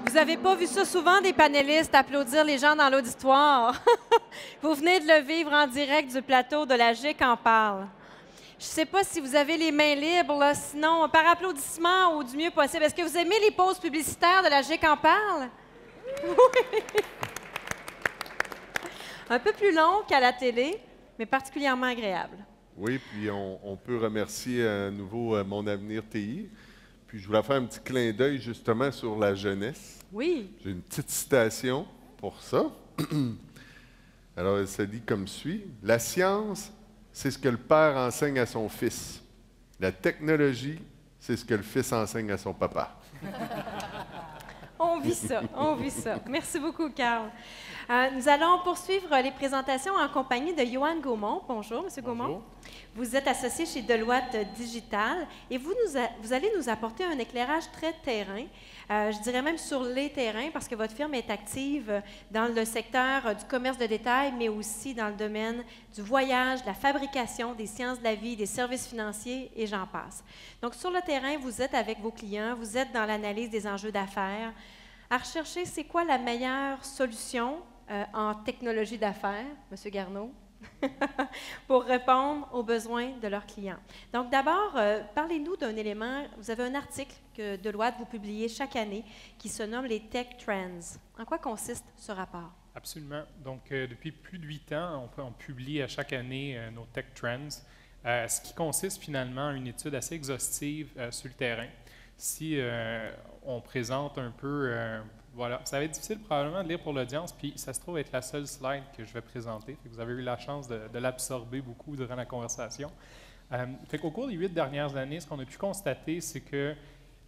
Vous n'avez pas vu ça souvent, des panélistes applaudir les gens dans l'auditoire. Vous venez de le vivre en direct du plateau de la GIC en parle. Je ne sais pas si vous avez les mains libres, là, sinon par applaudissement ou du mieux possible. Est-ce que vous aimez les pauses publicitaires de la GIC en parle? Oui. Un peu plus long qu'à la télé, mais particulièrement agréable. Oui, puis on peut remercier à nouveau Mon Avenir TI. Puis je voulais faire un petit clin d'œil justement sur la jeunesse. Oui. J'ai une petite citation pour ça. Alors, elle se dit comme suit. « La science, c'est ce que le père enseigne à son fils. La technologie, c'est ce que le fils enseigne à son papa. » On vit ça, on vit ça. Merci beaucoup, Carl. Nous allons poursuivre les présentations en compagnie de Johan Gaumont. Bonjour, M. Gaumont. Bonjour. Vous êtes associé chez Deloitte Digital et vous allez nous apporter un éclairage très terrain, je dirais même sur les terrains, parce que votre firme est active dans le secteur du commerce de détail, mais aussi dans le domaine du voyage, de la fabrication, des sciences de la vie, des services financiers et j'en passe. Donc, sur le terrain, vous êtes avec vos clients, vous êtes dans l'analyse des enjeux d'affaires, à rechercher c'est quoi la meilleure solution en technologie d'affaires, M. Garneau, pour répondre aux besoins de leurs clients. Donc, d'abord, parlez-nous d'un élément. Vous avez un article que Deloitte vous publiez chaque année qui se nomme les Tech Trends. En quoi consiste ce rapport? Absolument. Donc, depuis plus de 8 ans, on publie à chaque année nos Tech Trends, ce qui consiste finalement en une étude assez exhaustive sur le terrain. Si on présente un peu, voilà, ça va être difficile probablement de lire pour l'audience, puis ça se trouve être la seule slide que je vais présenter. Fait que vous avez eu la chance de l'absorber beaucoup durant la conversation. Fait qu'au cours des 8 dernières années, ce qu'on a pu constater, c'est que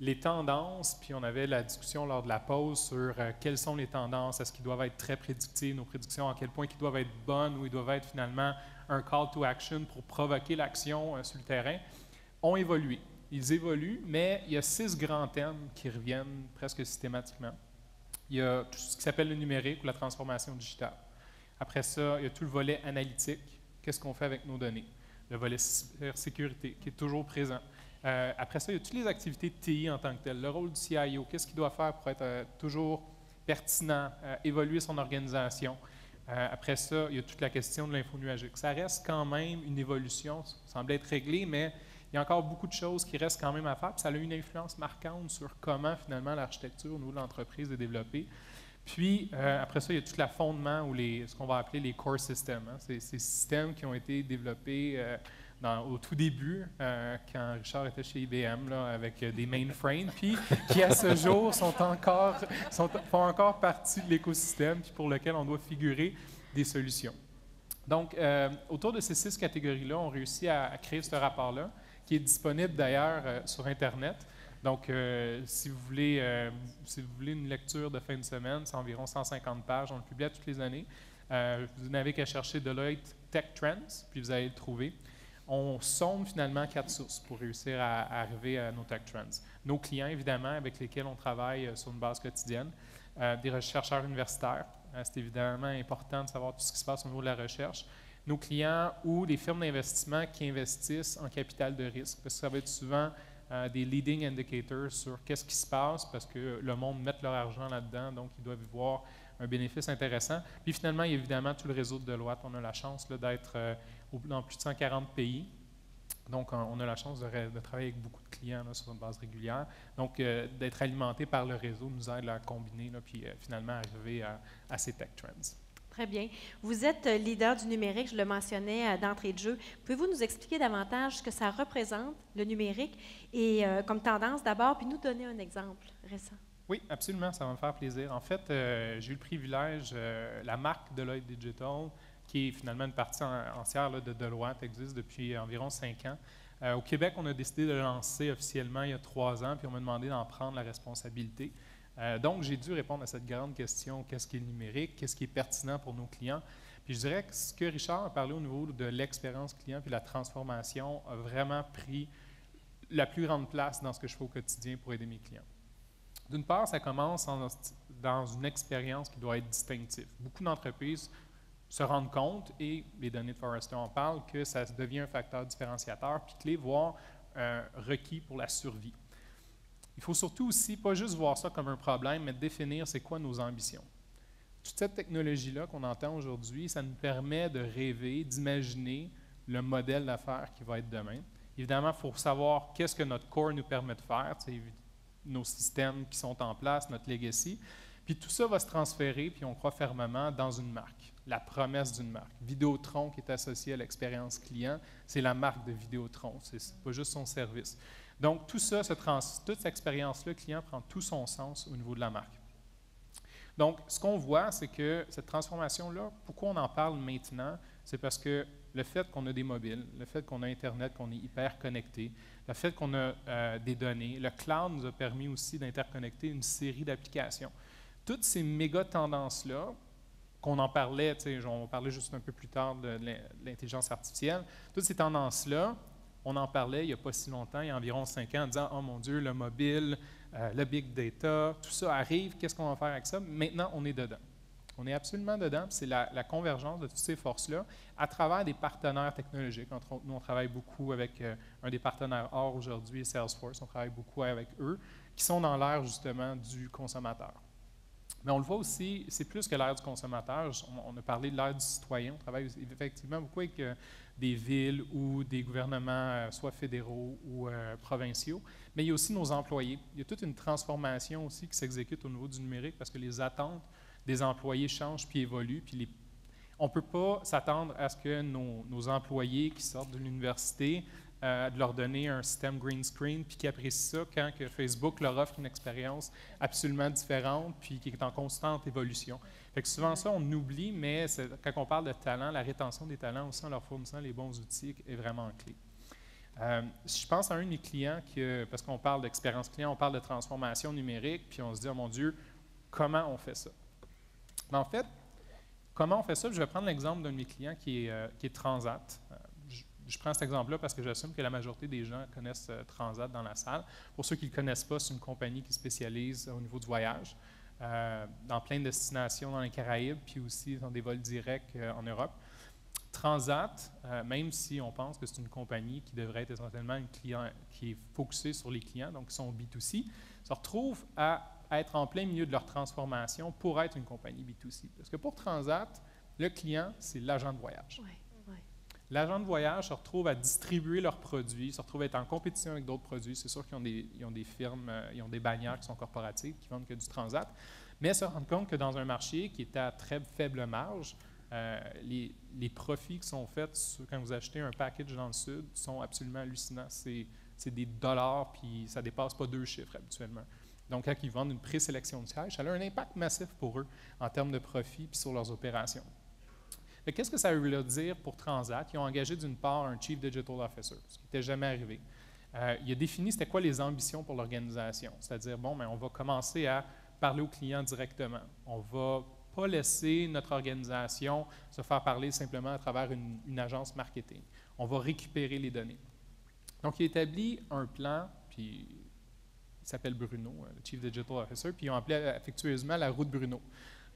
les tendances, puis on avait la discussion lors de la pause sur quelles sont les tendances, est-ce qu'ils doivent être très prédictives, nos prédictions, à quel point ils doivent être bonnes ou ils doivent être finalement un call to action pour provoquer l'action sur le terrain, ont évolué. Ils évoluent, mais il y a 6 grands thèmes qui reviennent presque systématiquement. Il y a tout ce qui s'appelle le numérique ou la transformation digitale. Après ça, il y a tout le volet analytique. Qu'est-ce qu'on fait avec nos données? Le volet cybersécurité, qui est toujours présent. Après ça, il y a toutes les activités de TI en tant que telles. Le rôle du CIO, qu'est-ce qu'il doit faire pour être toujours pertinent, évoluer son organisation. Après ça, il y a toute la question de l'info nuagique. Ça reste quand même une évolution, ça semble être réglé, mais il y a encore beaucoup de choses qui restent quand même à faire. Puis ça a une influence marquante sur comment, finalement, l'architecture au niveau de l'entreprise est développée. Puis, après ça, il y a tout le fondement ou ce qu'on va appeler les core systems. Hein. Ces systèmes qui ont été développés au tout début, quand Richard était chez IBM, là, avec des mainframes, puis qui, à ce jour, font encore partie de l'écosystème, puis pour lequel on doit figurer des solutions. Donc, autour de ces 6 catégories-là, on réussit à créer ce rapport-là, qui est disponible d'ailleurs sur Internet. Donc, si vous voulez une lecture de fin de semaine, c'est environ 150 pages. On le publie toutes les années. Vous n'avez qu'à chercher Deloitte Tech Trends, puis vous allez le trouver. On sonde finalement 4 sources pour réussir à arriver à nos Tech Trends. Nos clients, évidemment, avec lesquels on travaille sur une base quotidienne. Des chercheurs universitaires. C'est évidemment important de savoir tout ce qui se passe au niveau de la recherche. Nos clients ou les firmes d'investissement qui investissent en capital de risque, parce que ça va être souvent des leading indicators sur qu'est-ce qui se passe, parce que le monde met leur argent là-dedans, donc ils doivent y voir un bénéfice intéressant. Puis finalement, il y a évidemment tout le réseau de Deloitte. On a la chance d'être dans plus de 140 pays. Donc, on a la chance de travailler avec beaucoup de clients là, sur une base régulière. Donc, d'être alimenté par le réseau nous aide à combiner, là, puis finalement arriver à ces tech trends. Très bien. Vous êtes leader du numérique, je le mentionnais d'entrée de jeu. Pouvez-vous nous expliquer davantage ce que ça représente, le numérique, et comme tendance d'abord, puis nous donner un exemple récent? Oui, absolument, ça va me faire plaisir. En fait, j'ai eu le privilège, la marque Deloitte Digital, qui est finalement une partie entière là, de Deloitte, existe depuis environ 5 ans. Au Québec, on a décidé de le lancer officiellement il y a 3 ans, puis on m'a demandé d'en prendre la responsabilité. Donc, j'ai dû répondre à cette grande question, qu'est-ce qui est le numérique, qu'est-ce qui est pertinent pour nos clients. Puis je dirais que ce que Richard a parlé au niveau de l'expérience client puis la transformation a vraiment pris la plus grande place dans ce que je fais au quotidien pour aider mes clients. D'une part, ça commence dans une expérience qui doit être distinctive. Beaucoup d'entreprises se rendent compte, et les données de Forrester en parlent, que ça devient un facteur différenciateur puis clé, voire requis pour la survie. Il Il faut surtout aussi pas juste voir ça comme un problème, mais définir c'est quoi nos ambitions. Toute cette technologie-là qu'on entend aujourd'hui, ça nous permet de rêver, d'imaginer le modèle d'affaires qui va être demain. Évidemment, il faut savoir qu'est-ce que notre core nous permet de faire, nos systèmes qui sont en place, notre legacy. Puis tout ça va se transférer, puis on croit fermement, dans une marque, la promesse d'une marque. Vidéotron, qui est associé à l'expérience client, c'est la marque de Vidéotron, c'est pas juste son service. Donc tout ça, toute cette expérience-là client prend tout son sens au niveau de la marque. Donc, ce qu'on voit, c'est que cette transformation-là, pourquoi on en parle maintenant, c'est parce que le fait qu'on a des mobiles, le fait qu'on a Internet, qu'on est hyper connecté, le fait qu'on a des données, le cloud nous a permis aussi d'interconnecter une série d'applications. Toutes ces méga tendances-là, qu'on en parlait, on parlait juste un peu plus tard de l'intelligence artificielle, toutes ces tendances-là, on en parlait il n'y a pas si longtemps, il y a environ 5 ans, en disant « Oh mon Dieu, le mobile, le big data, tout ça arrive, qu'est-ce qu'on va faire avec ça? » Maintenant, on est dedans. On est absolument dedans, puis c'est la convergence de toutes ces forces-là à travers des partenaires technologiques. Entre autres, nous, on travaille beaucoup avec un des partenaires OR aujourd'hui, Salesforce, on travaille beaucoup avec eux, qui sont dans l'ère justement du consommateur. Mais on le voit aussi, c'est plus que l'ère du consommateur. On a parlé de l'ère du citoyen. On travaille effectivement beaucoup avec des villes ou des gouvernements, soit fédéraux ou provinciaux. Mais il y a aussi nos employés. Il y a toute une transformation aussi qui s'exécute au niveau du numérique parce que les attentes des employés changent puis évoluent. Puis on ne peut pas s'attendre à ce que nos employés qui sortent de l'université, de leur donner un système green screen, puis qui apprécient ça quand que Facebook leur offre une expérience absolument différente, puis qui est en constante évolution. Fait que souvent ça, on oublie, mais quand on parle de talent, la rétention des talents aussi en leur fournissant les bons outils est vraiment clé. Je pense à un de mes clients, parce qu'on parle d'expérience client, on parle de transformation numérique, puis on se dit, oh mon Dieu, comment on fait ça? Mais en fait, comment on fait ça? Je vais prendre l'exemple d'un de mes clients qui est Transat. Je prends cet exemple-là parce que j'assume que la majorité des gens connaissent Transat dans la salle. Pour ceux qui ne le connaissent pas, c'est une compagnie qui spécialise au niveau du voyage dans plein de destinations dans les Caraïbes, puis aussi dans des vols directs en Europe. Transat, même si on pense que c'est une compagnie qui devrait être essentiellement qui est focusée sur les clients, donc qui sont B2C, se retrouve à être en plein milieu de leur transformation pour être une compagnie B2C. Parce que pour Transat, le client, c'est l'agent de voyage. Oui. L'agent de voyage se retrouve à distribuer leurs produits, se retrouve à être en compétition avec d'autres produits. C'est sûr qu'ils ont des firmes, ils ont des bannières qui sont corporatives, qui vendent que du transat, mais se rendent compte que dans un marché qui est à très faible marge, les profits qui sont faits quand vous achetez un package dans le Sud sont absolument hallucinants. C'est des dollars, puis ça ne dépasse pas 2 chiffres habituellement. Donc, quand ils vendent une présélection de sièges, ça a un impact massif pour eux en termes de profit puis sur leurs opérations. Qu'est-ce que ça veut dire pour Transat? Ils ont engagé d'une part un Chief Digital Officer, ce qui n'était jamais arrivé. Il a défini c'était quoi les ambitions pour l'organisation, c'est-à-dire, bon, on va commencer à parler aux clients directement. On ne va pas laisser notre organisation se faire parler simplement à travers une agence marketing. On va récupérer les données. Donc, il a établi un plan, puis il s'appelle Bruno, le Chief Digital Officer, puis ils ont appelé affectueusement la roue de Bruno.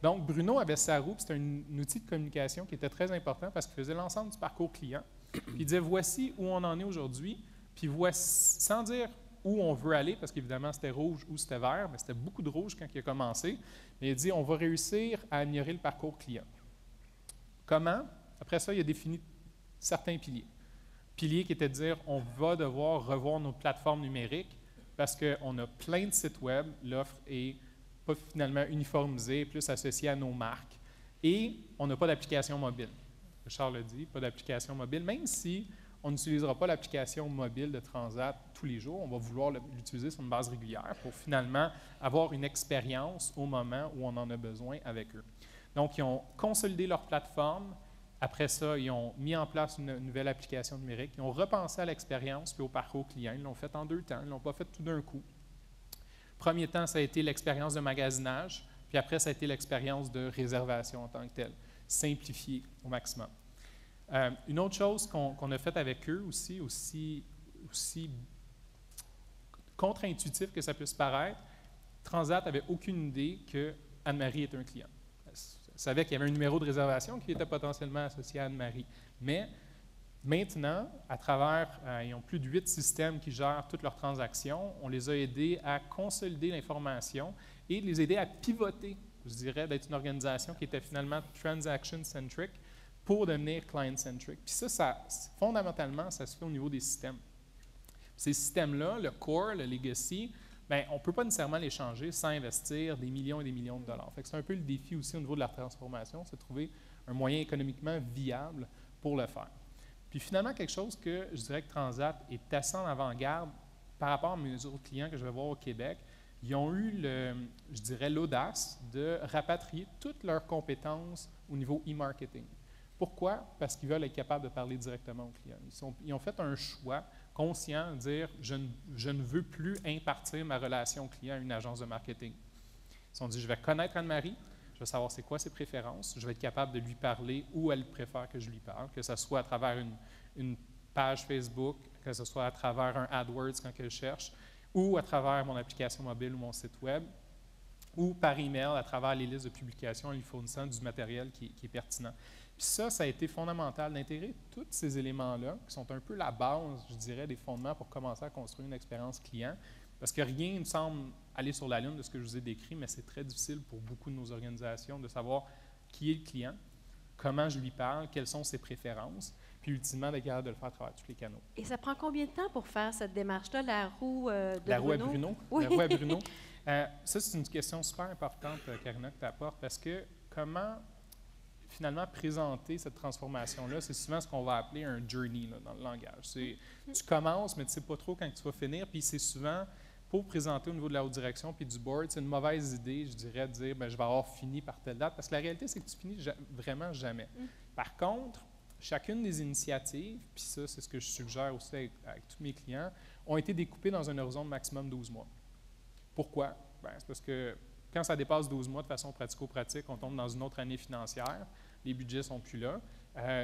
Donc, Bruno avait sa roue, c'était un outil de communication qui était très important parce qu'il faisait l'ensemble du parcours client. Puis il disait, voici où on en est aujourd'hui, puis voici, sans dire où on veut aller, parce qu'évidemment, c'était rouge ou c'était vert, mais c'était beaucoup de rouge quand il a commencé. Mais il dit, on va réussir à améliorer le parcours client. Comment? Après ça, il a défini certains piliers. Piliers qui étaient de dire, on va devoir revoir nos plateformes numériques parce qu'on a plein de sites web, l'offre est pas finalement uniformisé, plus associé à nos marques. Et on n'a pas d'application mobile. Charles le dit, pas d'application mobile, même si on n'utilisera pas l'application mobile de Transat tous les jours, on va vouloir l'utiliser sur une base régulière pour finalement avoir une expérience au moment où on en a besoin avec eux. Donc, ils ont consolidé leur plateforme. Après ça, ils ont mis en place une nouvelle application numérique. Ils ont repensé à l'expérience puis au parcours client. Ils l'ont fait en 2 temps. Ils ne l'ont pas fait tout d'un coup. Premier temps, ça a été l'expérience de magasinage, puis après, ça a été l'expérience de réservation en tant que telle, simplifiée au maximum. Une autre chose qu'on a faite avec eux aussi contre-intuitif que ça puisse paraître, Transat n'avait aucune idée que Anne-Marie était un client. Elle savait qu'il y avait un numéro de réservation qui était potentiellement associé à Anne-Marie, mais Maintenant, à travers, ils ont plus de 8 systèmes qui gèrent toutes leurs transactions. On les a aidés à consolider l'information et les aider à pivoter, je dirais, d'être une organisation qui était finalement transaction-centric pour devenir client-centric. Puis ça, fondamentalement, ça se fait au niveau des systèmes. Ces systèmes-là, le core, le legacy, bien, on ne peut pas nécessairement les changer sans investir des millions et des millions de dollars. Fait que c'est un peu le défi aussi au niveau de la transformation, c'est de trouver un moyen économiquement viable pour le faire. Puis finalement, quelque chose que je dirais que Transat est assez en avant-garde par rapport à mes autres clients que je vais voir au Québec, ils ont eu, je dirais, l'audace de rapatrier toutes leurs compétences au niveau e-marketing. Pourquoi? Parce qu'ils veulent être capables de parler directement aux clients. Ils ont fait un choix conscient de dire je ne veux plus impartir ma relation client à une agence de marketing. Ils se sont dit je vais connaître Anne-Marie, je vais savoir c'est quoi ses préférences, je vais être capable de lui parler où elle préfère que je lui parle, que ce soit à travers une page Facebook, que ce soit à travers un AdWords quand elle cherche, ou à travers mon application mobile ou mon site web, ou par email à travers les listes de publications en lui fournissant du matériel qui est pertinent. Puis ça a été fondamental d'intégrer tous ces éléments-là, qui sont un peu la base, je dirais, des fondements pour commencer à construire une expérience client. Parce que rien ne semble aller sur la lune de ce que je vous ai décrit, mais c'est très difficile pour beaucoup de nos organisations de savoir qui est le client, comment je lui parle, quelles sont ses préférences, puis ultimement d'être capable de le faire à travers tous les canaux. Et ça prend combien de temps pour faire cette démarche-là, la roue de Bruno? La roue à Bruno. Oui. La roue à Bruno. Ça, c'est une question super importante, Karina, que tu apportes, parce que comment finalement présenter cette transformation-là, c'est souvent ce qu'on va appeler un journey là, dans le langage. Tu commences, mais tu ne sais pas trop quand tu vas finir, puis c'est souvent, pour présenter au niveau de la haute direction puis du board, c'est une mauvaise idée, je dirais, de dire ben, je vais avoir fini par telle date, parce que la réalité, c'est que tu finis vraiment jamais. Par contre, chacune des initiatives, puis ça, c'est ce que je suggère aussi avec tous mes clients, ont été découpées dans un horizon de maximum 12 mois. Pourquoi? Ben, c'est parce que quand ça dépasse 12 mois de façon pratico-pratique, on tombe dans une autre année financière, les budgets ne sont plus là.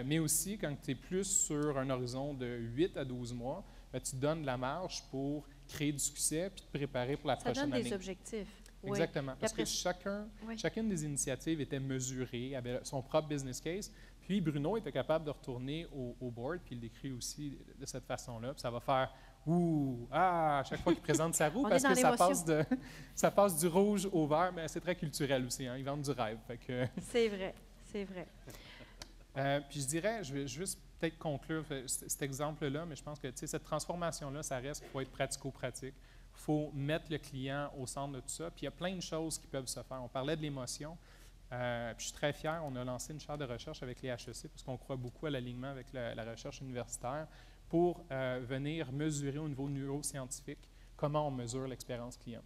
Mais aussi, quand tu es plus sur un horizon de 8 à 12 mois, ben, tu donnes de la marge pour créer du succès puis te préparer pour la prochaine année. Ça donne des objectifs. Exactement. Oui. Parce que chacune des initiatives était mesurée, avait son propre business case. Puis Bruno était capable de retourner au board, puis il le décrit aussi de cette façon-là. Puis ça va faire ouh, ah, à chaque fois qu'il présente sa roue, parce que ça passe du rouge au vert, mais c'est très culturel aussi. Hein, ils vendent du rêve. C'est vrai, c'est vrai. Puis je dirais, je vais juste peut-être conclure cet exemple-là, mais je pense que cette transformation-là, ça reste qu'il faut être pratico-pratique. Il faut mettre le client au centre de tout ça. Puis il y a plein de choses qui peuvent se faire. On parlait de l'émotion. Puis je suis très fier, on a lancé une chaire de recherche avec les HEC parce qu'on croit beaucoup à l'alignement avec la recherche universitaire pour venir mesurer au niveau neuroscientifique comment on mesure l'expérience client.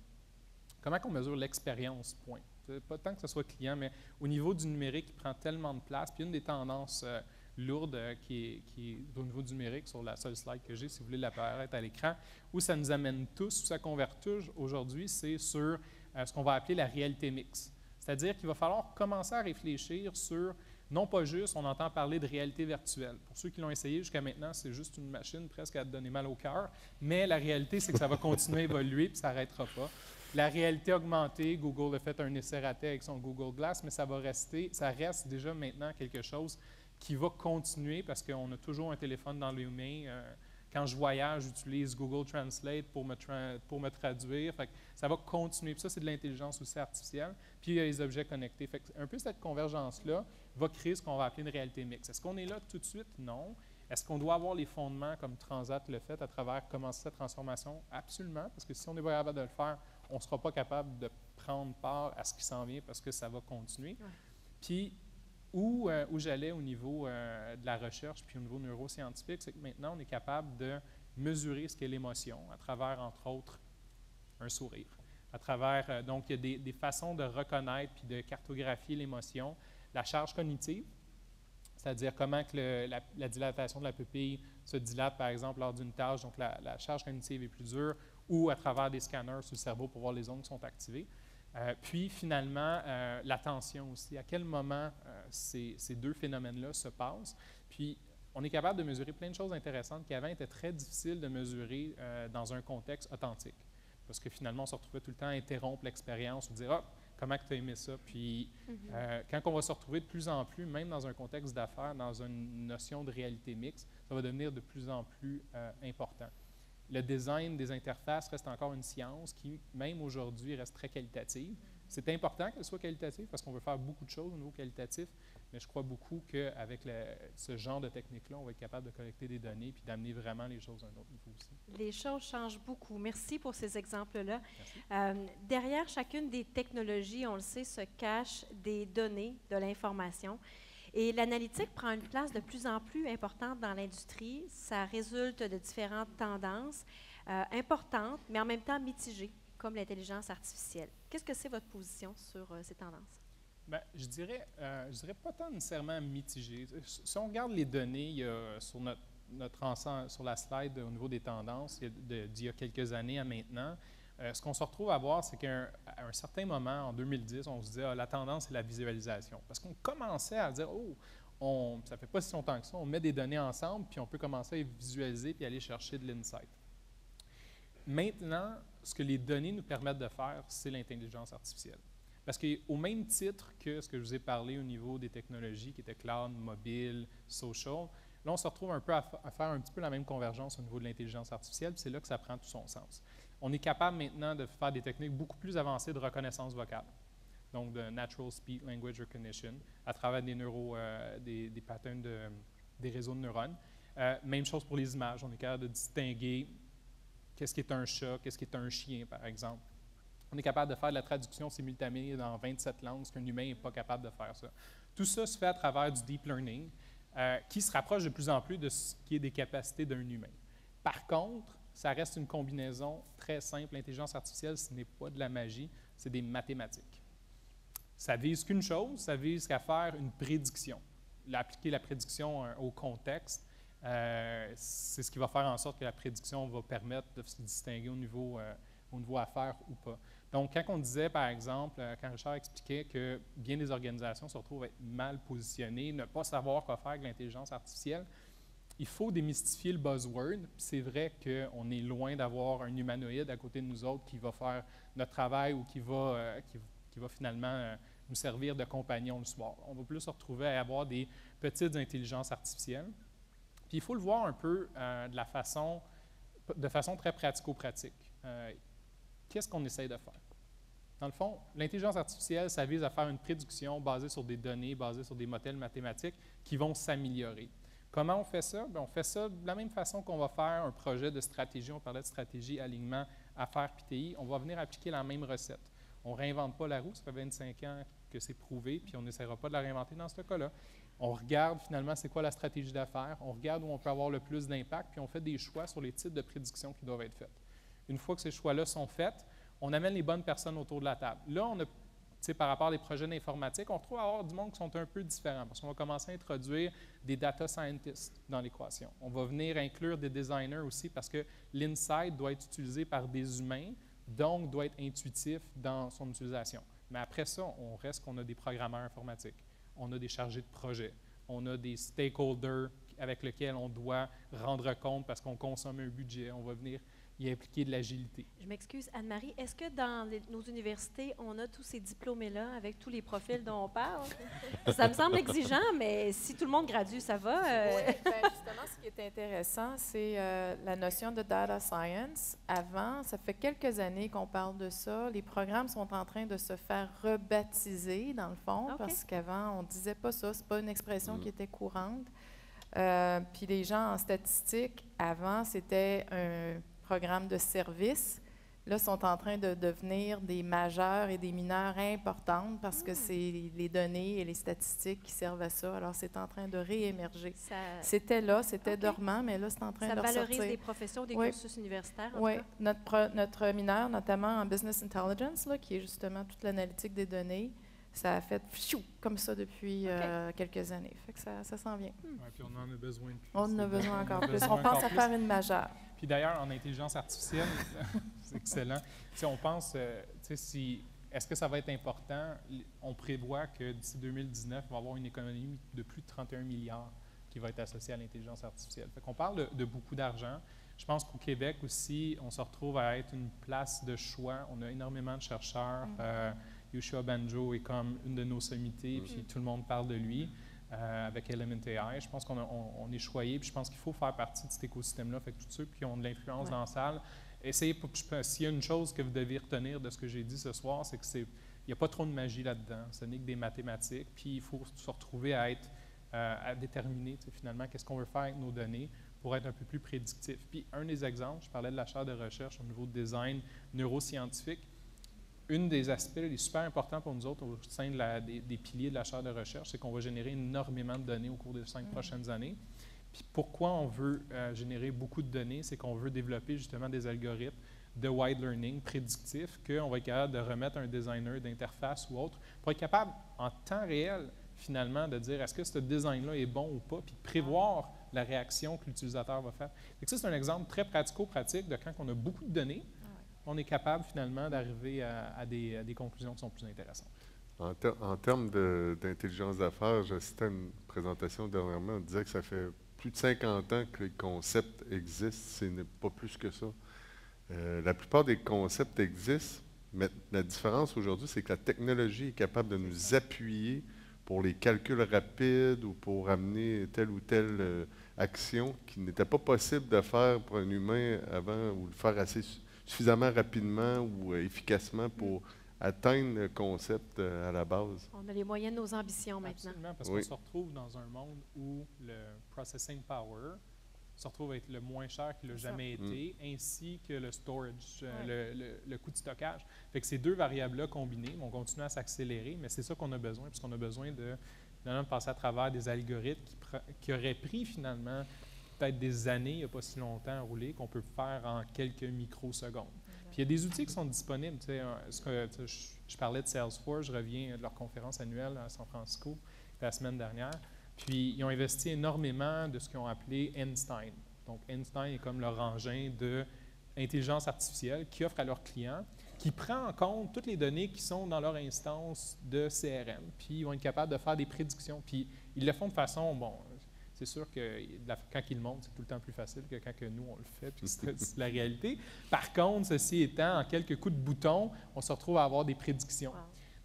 Comment on mesure l'expérience, point. Pas tant que ce soit client, mais au niveau du numérique, il prend tellement de place. Puis une des tendances lourdes qui est au niveau du numérique, sur la seule slide que j'ai, si vous voulez l'apparaître à l'écran, où ça nous amène tous, où ça converge aujourd'hui, c'est sur ce qu'on va appeler la réalité mixte. C'est-à-dire qu'il va falloir commencer à réfléchir sur, non pas juste, on entend parler de réalité virtuelle. Pour ceux qui l'ont essayé jusqu'à maintenant, c'est juste une machine presque à te donner mal au cœur, mais la réalité, c'est que ça va continuer à évoluer puis ça n'arrêtera pas. La réalité augmentée, Google a fait un essai raté avec son Google Glass, mais ça reste déjà maintenant quelque chose qui va continuer parce qu'on a toujours un téléphone dans les mains. Quand je voyage, j'utilise Google Translate pour me traduire. Fait que ça va continuer. Puis ça, c'est de l'intelligence aussi artificielle. Puis il y a les objets connectés. Fait que un peu cette convergence-là va créer ce qu'on va appeler une réalité mixte. Est-ce qu'on est là tout de suite? Non. Est-ce qu'on doit avoir les fondements comme Transat le fait à travers commencer cette transformation? Absolument. Parce que si on est pas capable de le faire, on ne sera pas capable de prendre part à ce qui s'en vient parce que ça va continuer. Ouais. Puis, où j'allais au niveau de la recherche puis au niveau neuroscientifique, c'est que maintenant, on est capable de mesurer ce qu'est l'émotion à travers, entre autres, un sourire. À travers, donc, il y a des façons de reconnaître puis de cartographier l'émotion. La charge cognitive, c'est-à-dire comment que la dilatation de la pupille se dilate, par exemple, lors d'une tâche, donc la charge cognitive est plus dure, ou à travers des scanners sur le cerveau pour voir les ondes qui sont activées. Puis, finalement, l'attention aussi. À quel moment ces deux phénomènes-là se passent? Puis, on est capable de mesurer plein de choses intéressantes qui avant étaient très difficiles de mesurer dans un contexte authentique. Parce que finalement, on se retrouvait tout le temps à interrompre l'expérience ou dire « Ah, comment tu as aimé ça? » Puis, quand on va se retrouver de plus en plus, même dans un contexte d'affaires, dans une notion de réalité mixte, ça va devenir de plus en plus important. Le design des interfaces reste encore une science qui, même aujourd'hui, reste très qualitative. C'est important qu'elle soit qualitative parce qu'on veut faire beaucoup de choses au niveau qualitatif, mais je crois beaucoup qu'avec ce genre de technique-là, on va être capable de collecter des données puis d'amener vraiment les choses à un autre niveau aussi. Les choses changent beaucoup. Merci pour ces exemples-là. Derrière chacune des technologies, on le sait, se cachent des données, de l'information. Et l'analytique prend une place de plus en plus importante dans l'industrie. Ça résulte de différentes tendances importantes, mais en même temps mitigées, comme l'intelligence artificielle. Qu'est-ce que c'est votre position sur ces tendances? Bien, je dirais pas tant nécessairement mitigé. Si on regarde les données, il y a sur notre ensemble, sur la slide au niveau des tendances, d'il y a quelques années à maintenant, ce qu'on se retrouve à voir, c'est qu'à un certain moment, en 2010, on se disait la tendance, c'est la visualisation. Parce qu'on commençait à dire, ça ne fait pas si longtemps que ça, on met des données ensemble, puis on peut commencer à les visualiser puis aller chercher de l'insight. Maintenant, ce que les données nous permettent de faire, c'est l'intelligence artificielle. Parce qu'au même titre que ce que je vous ai parlé au niveau des technologies qui étaient cloud, mobile, social, là, on se retrouve un peu à faire un petit peu la même convergence au niveau de l'intelligence artificielle, puis c'est là que ça prend tout son sens. On est capable maintenant de faire des techniques beaucoup plus avancées de reconnaissance vocale, donc de Natural Speech Language Recognition, à travers des patterns des réseaux de neurones. Même chose pour les images, on est capable de distinguer qu'est-ce qui est un chat, qu'est-ce qui est un chien, par exemple. On est capable de faire de la traduction simultanée dans 27 langues, ce qu'un humain n'est pas capable de faire ça. Tout ça se fait à travers du deep learning, qui se rapproche de plus en plus de ce qui est des capacités d'un humain. Par contre, ça reste une combinaison très simple. L'intelligence artificielle, ce n'est pas de la magie, c'est des mathématiques. Ça vise qu'une chose, ça vise qu'à faire une prédiction. Appliquer la prédiction au contexte, c'est ce qui va faire en sorte que la prédiction va permettre de se distinguer au niveau affaires ou pas. Donc, quand on disait, par exemple, quand Richard expliquait que bien des organisations se retrouvent à être mal positionnées, ne pas savoir quoi faire avec l'intelligence artificielle, il faut démystifier le buzzword. C'est vrai qu'on est loin d'avoir un humanoïde à côté de nous autres qui va faire notre travail ou qui va finalement nous servir de compagnon le soir. On va plus se retrouver à avoir des petites intelligences artificielles. Puis il faut le voir un peu de façon très pratico-pratique. Qu'est-ce qu'on essaye de faire? Dans le fond, l'intelligence artificielle, ça vise à faire une prédiction basée sur des données, basée sur des modèles mathématiques qui vont s'améliorer. Comment on fait ça? Bien, on fait ça de la même façon qu'on va faire un projet de stratégie. On parlait de stratégie, alignement, affaires, PTI. On va venir appliquer la même recette. On ne réinvente pas la roue, ça fait 25 ans que c'est prouvé, puis on n'essaiera pas de la réinventer dans ce cas-là. On regarde finalement c'est quoi la stratégie d'affaires, on regarde où on peut avoir le plus d'impact, puis on fait des choix sur les types de prédictions qui doivent être faites. Une fois que ces choix-là sont faits, on amène les bonnes personnes autour de la table. Là, on a, par rapport à des projets d'informatique, on retrouve à avoir du monde qui sont un peu différents parce qu'on va commencer à introduire des data scientists dans l'équation. On va venir inclure des designers aussi parce que l'insight doit être utilisé par des humains, donc doit être intuitif dans son utilisation. Mais après ça, on reste qu'on a des programmeurs informatiques, on a des chargés de projet, on a des stakeholders avec lesquels on doit rendre compte parce qu'on consomme un budget, on va venir y impliquer de l'agilité. Je m'excuse, Anne-Marie, est-ce que dans nos universités, on a tous ces diplômés-là avec tous les profils dont on parle? Ça me semble exigeant, mais si tout le monde gradue, ça va? Oui, bien, justement, ce qui est intéressant, c'est la notion de data science. Avant, ça fait quelques années qu'on parle de ça. Les programmes sont en train de se faire rebaptiser, dans le fond, parce qu'avant, on ne disait pas ça. Ce n'est pas une expression qui était courante. Puis les gens en statistique, avant, c'était un programmes de service, là, sont en train de devenir des majeurs et des mineurs importantes parce que c'est les données et les statistiques qui servent à ça. Alors, c'est en train de réémerger. C'était là, c'était dormant, mais là, c'est en train de ressortir. Ça valorise des professions, des cursus universitaires, en Oui, tout cas. Notre mineur, notamment en Business Intelligence, là, qui est justement toute l'analytique des données, ça a fait comme ça depuis quelques années. Fait que ça s'en vient. Ouais, puis on en a besoin de plus. On en a besoin encore plus. On pense à faire une majeure. Puis d'ailleurs, en intelligence artificielle, c'est excellent. Si on pense, est-ce que ça va être important? On prévoit que d'ici 2019, on va avoir une économie de plus de 31 milliards qui va être associée à l'intelligence artificielle. Fait qu'on parle de beaucoup d'argent. Je pense qu'au Québec aussi, on se retrouve à être une place de choix. On a énormément de chercheurs. Yoshua Banjo est comme une de nos sommités, puis tout le monde parle de lui. avec Element AI. Je pense qu'on est choyé, puis je pense qu'il faut faire partie de cet écosystème-là. Fait que tous ceux qui ont de l'influence dans la salle, essayez, s'il y a une chose que vous devez retenir de ce que j'ai dit ce soir, c'est qu'il n'y a pas trop de magie là-dedans. Ce n'est que des mathématiques, puis il faut se retrouver à déterminer finalement qu'est-ce qu'on veut faire avec nos données pour être un peu plus prédictif. Puis un des exemples, je parlais de la chaire de recherche au niveau de design neuroscientifique. Un des aspects les super importants pour nous autres au sein des piliers de la chaire de recherche, c'est qu'on va générer énormément de données au cours des 5 prochaines années. Puis pourquoi on veut générer beaucoup de données, c'est qu'on veut développer justement des algorithmes de wide learning prédictifs qu'on va être capable de remettre à un designer d'interface ou autre pour être capable en temps réel finalement de dire est-ce que ce design-là est bon ou pas, puis de prévoir la réaction que l'utilisateur va faire. Et ça, c'est un exemple très pratico-pratique de quand on a beaucoup de données, on est capable finalement d'arriver à des conclusions qui sont plus intéressantes. En termes d'intelligence d'affaires, j'assistais à une présentation dernièrement, on disait que ça fait plus de 50 ans que les concepts existent, ce n'est pas plus que ça. La plupart des concepts existent, mais la différence aujourd'hui, c'est que la technologie est capable de nous appuyer pour les calculs rapides ou pour amener telle ou telle action qui n'était pas possible de faire pour un humain avant ou le faire suffisamment rapidement ou efficacement pour atteindre le concept à la base. On a les moyens de nos ambitions maintenant. Absolument, parce qu'on se retrouve dans un monde où le processing power se retrouve à être le moins cher qu'il n'a jamais été, ainsi que le storage, le coût de stockage. Fait que ces deux variables-là combinées vont continuer à s'accélérer, mais c'est ça qu'on a besoin, puisqu'on a besoin de passer à travers des algorithmes qui auraient pris finalement peut-être des années, il n'y a pas si longtemps à rouler, qu'on peut faire en quelques microsecondes. Puis il y a des outils qui sont disponibles. Je parlais de Salesforce, je reviens de leur conférence annuelle à San Francisco la semaine dernière. Puis, ils ont investi énormément de ce qu'ils ont appelé Einstein. Donc, Einstein est comme leur engin d'intelligence artificielle qui offre à leurs clients, qui prend en compte toutes les données qui sont dans leur instance de CRM. Puis, ils vont être capables de faire des prédictions. Puis, ils le font de façon, bon, c'est sûr que quand ils le montrent, c'est tout le temps plus facile que quand que nous, on le fait, puis c'est la réalité. Par contre, ceci étant, en quelques coups de bouton, on se retrouve à avoir des prédictions. Wow.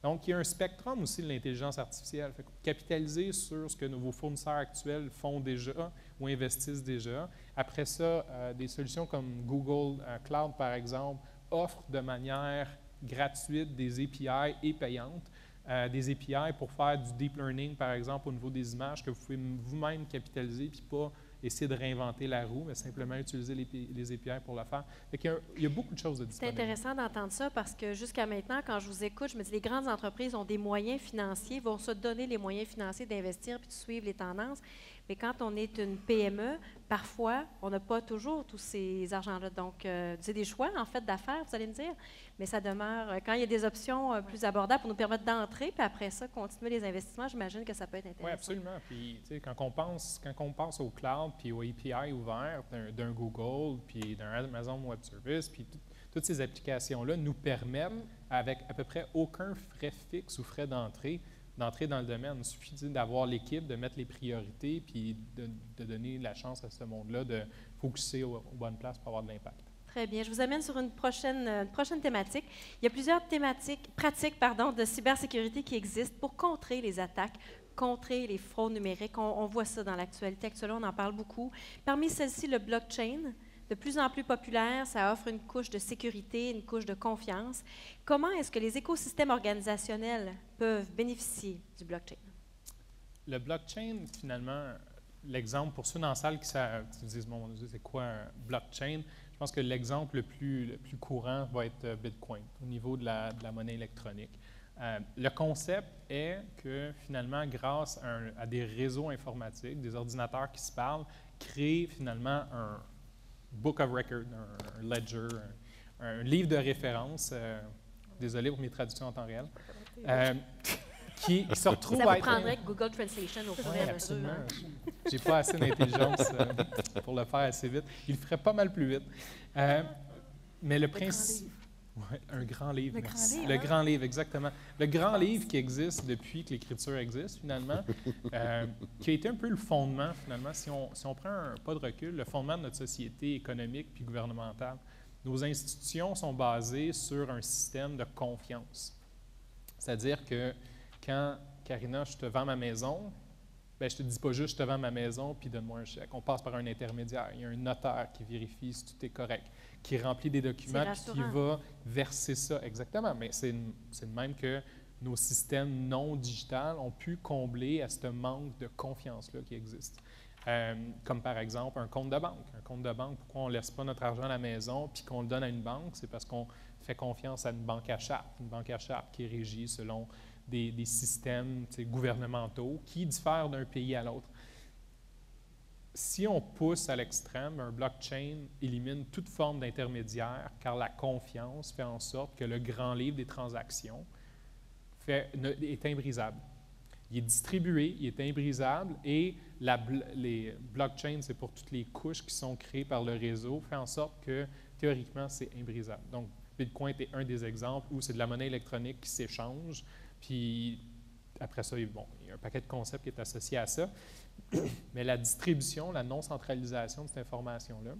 Donc, il y a un spectrum aussi de l'intelligence artificielle. Fait que capitaliser sur ce que vos fournisseurs actuels font déjà ou investissent déjà. Après ça, des solutions comme Google Cloud, par exemple, offrent de manière gratuite des API et payantes. Des API pour faire du deep learning, par exemple, au niveau des images que vous pouvez vous-même capitaliser puis pas essayer de réinventer la roue, mais simplement utiliser les API pour le faire. Il y a beaucoup de choses de disponibles. C'est intéressant d'entendre ça parce que jusqu'à maintenant, quand je vous écoute, je me dis les grandes entreprises ont des moyens financiers, vont se donner les moyens financiers d'investir puis de suivre les tendances. Mais quand on est une PME, parfois, on n'a pas toujours tous ces argents-là. Donc, c'est des choix, en fait, d'affaires, vous allez me dire. Mais ça demeure, quand il y a des options plus abordables pour nous permettre d'entrer, puis après ça, continuer les investissements, j'imagine que ça peut être intéressant. Oui, absolument. Puis, tu sais, quand on pense au cloud, puis aux API ouverts d'un Google, puis d'un Amazon Web Service, puis toutes ces applications-là nous permettent, avec à peu près aucun frais fixe ou frais d'entrer dans le domaine. Il suffit d'avoir l'équipe, de mettre les priorités, puis de donner la chance à ce monde-là de focusser aux bonnes places pour avoir de l'impact. Très bien. Je vous amène sur une prochaine thématique. Il y a plusieurs pratiques de cybersécurité qui existent pour contrer les attaques, contrer les fraudes numériques. On voit ça dans l'actualité. Actuellement, on en parle beaucoup. Parmi celles-ci, le blockchain, de plus en plus populaire, ça offre une couche de sécurité, une couche de confiance. Comment est-ce que les écosystèmes organisationnels peuvent bénéficier du blockchain? Le blockchain, finalement, l'exemple pour ceux dans la salle qui disent, mon Dieu, c'est quoi un blockchain? Je pense que l'exemple le plus courant va être Bitcoin au niveau de la monnaie électronique. Le concept est que, finalement, grâce à des réseaux informatiques, des ordinateurs qui se parlent, créent finalement un book of record, un ledger, un livre de référence, désolé pour mes traductions en temps réel, qui se retrouve à être... Ça vous prendrait Google Translation au fur et à mesure. J'ai pas assez d'intelligence pour le faire assez vite. Il le ferait pas mal plus vite. Mais le principe... Ouais, un grand livre. Le grand livre, exactement. Le grand livre qui existe depuis que l'écriture existe, finalement, qui a été un peu le fondement, finalement, si on prend un pas de recul, le fondement de notre société économique puis gouvernementale. Nos institutions sont basées sur un système de confiance. C'est-à-dire que quand, Karina, je te vends ma maison, bien, je ne te dis pas juste, je te vends ma maison, puis donne-moi un chèque. On passe par un intermédiaire. Il y a un notaire qui vérifie si tout est correct, qui remplit des documents, puis qui va verser ça. Exactement, mais c'est de même que nos systèmes non digitales ont pu combler à ce manque de confiance-là qui existe. Comme par exemple un compte de banque. Un compte de banque, pourquoi on ne laisse pas notre argent à la maison puis qu'on le donne à une banque? C'est parce qu'on fait confiance à une banque à charte qui est régie selon des systèmes gouvernementaux qui diffèrent d'un pays à l'autre. Si on pousse à l'extrême, un blockchain élimine toute forme d'intermédiaire car la confiance fait en sorte que le grand livre des transactions est imbrisable. Il est distribué, il est imbrisable et les blockchains, c'est pour toutes les couches qui sont créées par le réseau, fait en sorte que théoriquement, c'est imbrisable. Donc, Bitcoin est un des exemples où c'est de la monnaie électronique qui s'échange, puis après ça, bon, il y a un paquet de concepts qui est associé à ça, mais la distribution, la non-centralisation de cette information-là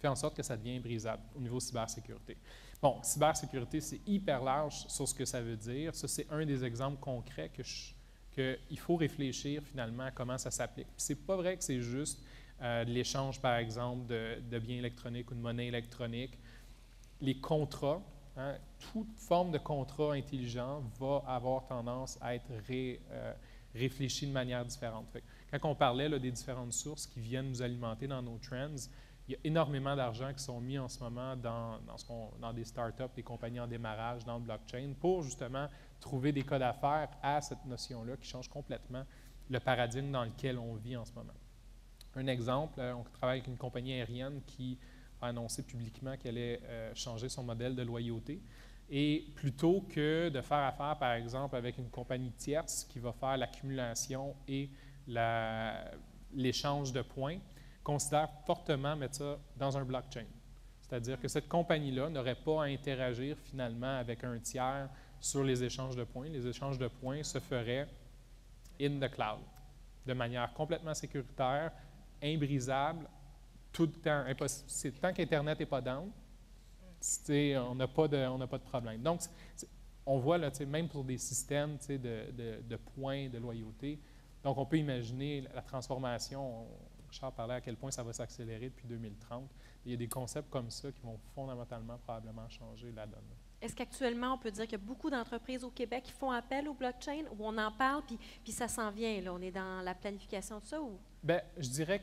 fait en sorte que ça devient imbrisable au niveau cybersécurité. Bon, cybersécurité, c'est hyper large sur ce que ça veut dire. Ça, c'est un des exemples concrets qu'il faut réfléchir finalement à comment ça s'applique. C'est pas vrai que c'est juste de l'échange, par exemple, de biens électroniques ou de monnaie électronique. Les contrats, hein, toute forme de contrat intelligent va avoir tendance à être réfléchi de manière différente. Fait que quand on parlait là, des différentes sources qui viennent nous alimenter dans nos trends, il y a énormément d'argent qui sont mis en ce moment dans des startups, des compagnies en démarrage, dans le blockchain, pour justement trouver des cas d'affaires à cette notion-là qui change complètement le paradigme dans lequel on vit en ce moment. Un exemple, on travaille avec une compagnie aérienne qui a annoncé publiquement qu'elle allait changer son modèle de loyauté. Et plutôt que de faire affaire, par exemple, avec une compagnie tierce qui va faire l'accumulation et l'échange de points, considère fortement mettre ça dans un blockchain. C'est-à-dire que cette compagnie-là n'aurait pas à interagir finalement avec un tiers sur les échanges de points. Les échanges de points se feraient in the cloud, de manière complètement sécuritaire, imbrisable, tout le temps impossible. Tant qu'Internet n'est pas down, on n'a pas de problème. Donc, on voit là, même pour des systèmes de points de loyauté, donc on peut imaginer la transformation. Richard parlait à quel point ça va s'accélérer depuis 2030. Il y a des concepts comme ça qui vont fondamentalement probablement changer la donne. Est-ce qu'actuellement, on peut dire qu'il y a beaucoup d'entreprises au Québec qui font appel au blockchain, où on en parle, puis ça s'en vient, là, on est dans la planification de ça? Ou? Bien, je dirais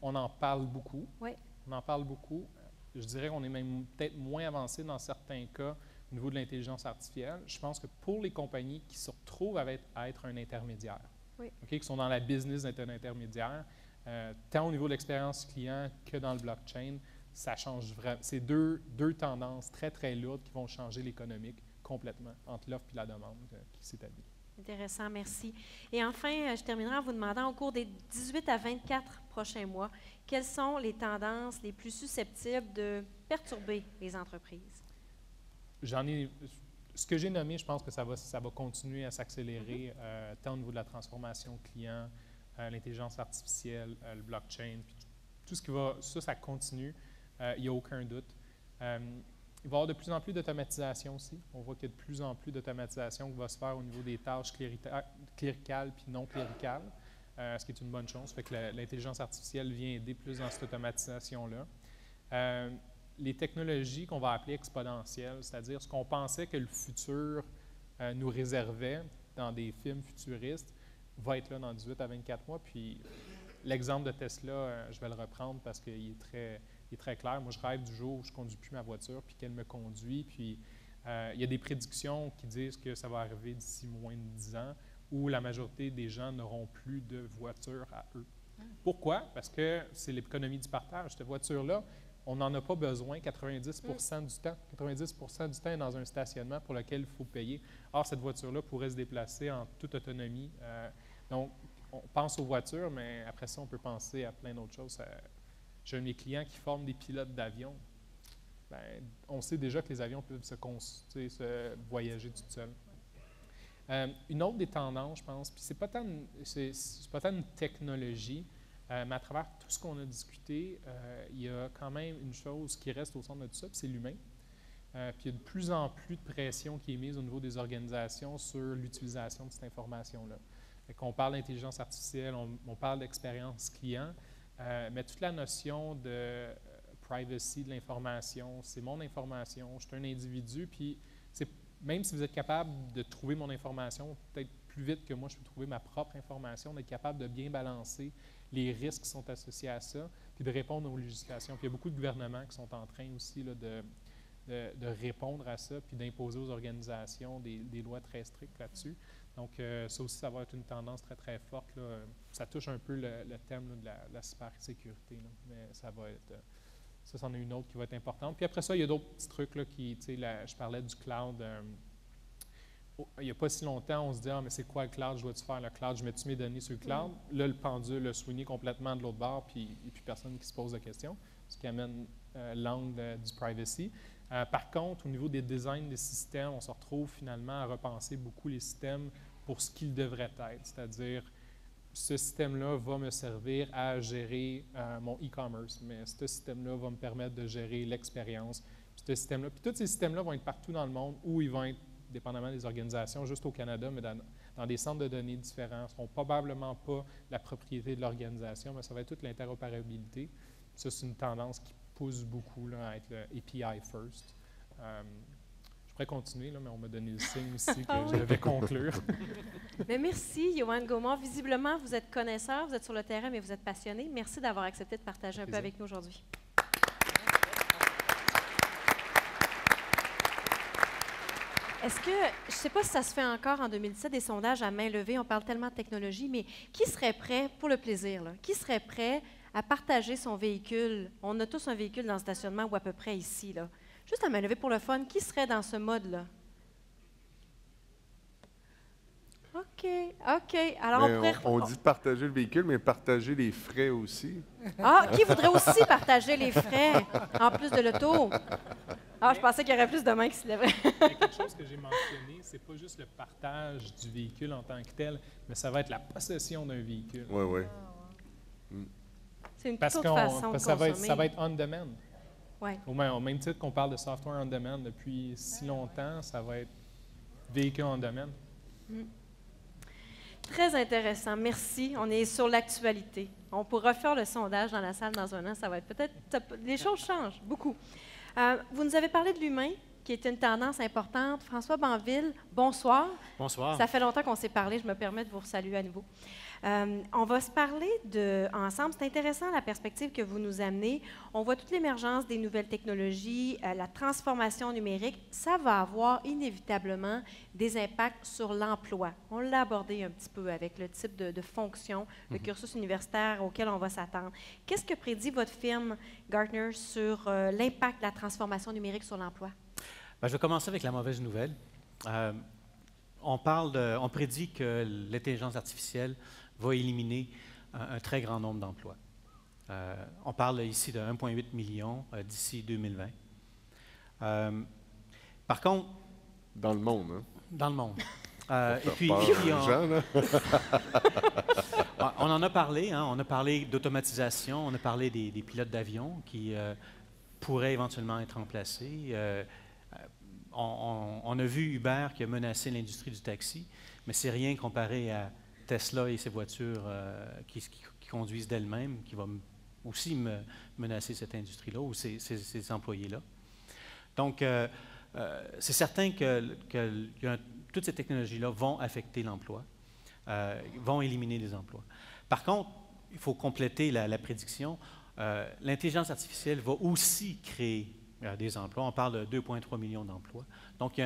qu'on en parle beaucoup. Oui. On en parle beaucoup. Je dirais qu'on est même peut-être moins avancé dans certains cas au niveau de l'intelligence artificielle. Je pense que pour les compagnies qui se retrouvent à être un intermédiaire, oui. Okay, qui sont dans la business d'être un intermédiaire, tant au niveau de l'expérience client que dans le blockchain, ça change vraiment. C'est deux tendances très, très lourdes qui vont changer l'économique complètement entre l'offre et la demande qui s'établit. Intéressant, merci. Et enfin, je terminerai en vous demandant, au cours des 18 à 24 prochains mois, quelles sont les tendances les plus susceptibles de perturber les entreprises? Ce que j'ai nommé, je pense que ça va continuer à s'accélérer, tant au niveau de la transformation client, l'intelligence artificielle, le blockchain, puis tout ce qui va, ça continue, il n'y a aucun doute. Il va y avoir de plus en plus d'automatisation aussi. On voit qu'il y a de plus en plus d'automatisation qui va se faire au niveau des tâches cléricales puis non cléricales, ce qui est une bonne chose. Fait que l'intelligence artificielle vient aider plus dans cette automatisation-là. Les technologies qu'on va appeler exponentielles, c'est-à-dire ce qu'on pensait que le futur nous réservait dans des films futuristes, va être là dans 18 à 24 mois. Puis l'exemple de Tesla, je vais le reprendre parce qu'il est très clair. Moi, je rêve du jour où je ne conduis plus ma voiture puis qu'elle me conduit. Puis il y a des prédictions qui disent que ça va arriver d'ici moins de 10 ans où la majorité des gens n'auront plus de voiture à eux. Pourquoi? Parce que c'est l'économie du partage. Cette voiture-là, on n'en a pas besoin 90 du temps. 90 du temps est dans un stationnement pour lequel il faut payer. Or, cette voiture-là pourrait se déplacer en toute autonomie. Donc, on pense aux voitures, mais après ça, on peut penser à plein d'autres choses. J'ai un de mes clients qui forme des pilotes d'avions. Ben, on sait déjà que les avions peuvent se voyager tout seuls. Une autre des tendances, je pense, puis c'est pas tant une technologie, mais à travers tout ce qu'on a discuté, il y a quand même une chose qui reste au centre de tout ça, puis c'est l'humain. Puis il y a de plus en plus de pression qui est mise au niveau des organisations sur l'utilisation de cette information-là. Fait qu'on parle d'intelligence artificielle, on parle d'expérience client, mais toute la notion de privacy de l'information, c'est mon information, je suis un individu, puis même si vous êtes capable de trouver mon information, peut-être plus vite que moi je peux trouver ma propre information, d'être capable de bien balancer les risques qui sont associés à ça, puis de répondre aux législations. Puis il y a beaucoup de gouvernements qui sont en train aussi là, de répondre à ça, puis d'imposer aux organisations des lois très strictes là-dessus. Donc, ça aussi, ça va être une tendance très, très forte. Là. Ça touche un peu le thème là, de la cybersécurité, là. Mais ça va être... ça, c'en est une autre qui va être importante. Puis après ça, il y a d'autres petits trucs là, qui, tu sais, je parlais du cloud. Il n'y a pas si longtemps, on se dit « Ah, mais c'est quoi le cloud? Je dois-tu faire le cloud? Je mets-tu mes données sur le cloud? » Là, le pendule a swingé complètement de l'autre bord, puis il n'y a plus personne qui se pose de questions, ce qui amène l'angle du privacy. Par contre, au niveau des designs des systèmes, on se retrouve finalement à repenser beaucoup les systèmes pour ce qu'ils devraient être, c'est-à-dire ce système-là va me servir à gérer mon e-commerce, mais ce système-là va me permettre de gérer l'expérience. Puis ce système-là, puis tous ces systèmes-là vont être partout dans le monde où ils vont être, dépendamment des organisations, juste au Canada, mais dans des centres de données différents. Ce ne seront probablement pas la propriété de l'organisation, mais ça va être toute l'interopérabilité. Ça, c'est une tendance qui pousse beaucoup là, à être le API first. Je pourrais continuer, là, mais on m'a donné le signe aussi que je devais conclure. Mais merci, Yoann Gaumont. Visiblement, vous êtes connaisseur, vous êtes sur le terrain, mais vous êtes passionné. Merci d'avoir accepté de partager un peu avec nous aujourd'hui. Est-ce que, je ne sais pas si ça se fait encore en 2017, des sondages à main levée, on parle tellement de technologie, mais qui serait prêt, pour le plaisir, là, qui serait prêt à partager son véhicule? On a tous un véhicule dans le stationnement ou à peu près ici, là. Juste à main levée pour le fun, qui serait dans ce mode-là? OK, OK. Alors, on dit partager le véhicule, mais partager les frais aussi. Ah, qui voudrait aussi partager les frais, en plus de l'auto? Ah, je pensais qu'il y aurait plus de mains qui se lèveraient. Quelque chose que j'ai mentionné, c'est pas juste le partage du véhicule en tant que tel, mais ça va être la possession d'un véhicule. Oui, oui. C'est une toute autre façon de ça consommer. va être on demand. Ouais. Au même titre qu'on parle de software on demand depuis si longtemps, ça va être véhicule on demand. Très intéressant. Merci. On est sur l'actualité. On pourra faire le sondage dans la salle dans un an. Ça va être peut-être... Les choses changent beaucoup. Vous nous avez parlé de l'humain, qui est une tendance importante. François Banville, bonsoir. Bonsoir. Ça fait longtemps qu'on s'est parlé. Je me permets de vous saluer à nouveau. On va se parler ensemble. C'est intéressant la perspective que vous nous amenez. On voit toute l'émergence des nouvelles technologies, la transformation numérique. Ça va avoir inévitablement des impacts sur l'emploi. On l'a abordé un petit peu avec le type de fonction, le cursus universitaire auquel on va s'attendre. Qu'est-ce que prédit votre firme Gartner sur l'impact de la transformation numérique sur l'emploi? Ben, je vais commencer avec la mauvaise nouvelle. On prédit que l'intelligence artificielle va éliminer un très grand nombre d'emplois. On parle ici de 1,8 million d'ici 2020. Par contre... Dans le monde, hein? Dans le monde. Et puis on en a parlé, hein, on a parlé d'automatisation, on a parlé des pilotes d'avion qui pourraient éventuellement être remplacés. On a vu Uber qui a menacé l'industrie du taxi, mais c'est rien comparé à Tesla et ses voitures qui conduisent d'elles-mêmes, qui va aussi menacer cette industrie-là ou ces employés-là. Donc, c'est certain que toutes ces technologies-là vont affecter l'emploi, vont éliminer des emplois. Par contre, il faut compléter la prédiction. L'intelligence artificielle va aussi créer des emplois. On parle de 2,3 millions d'emplois. Donc,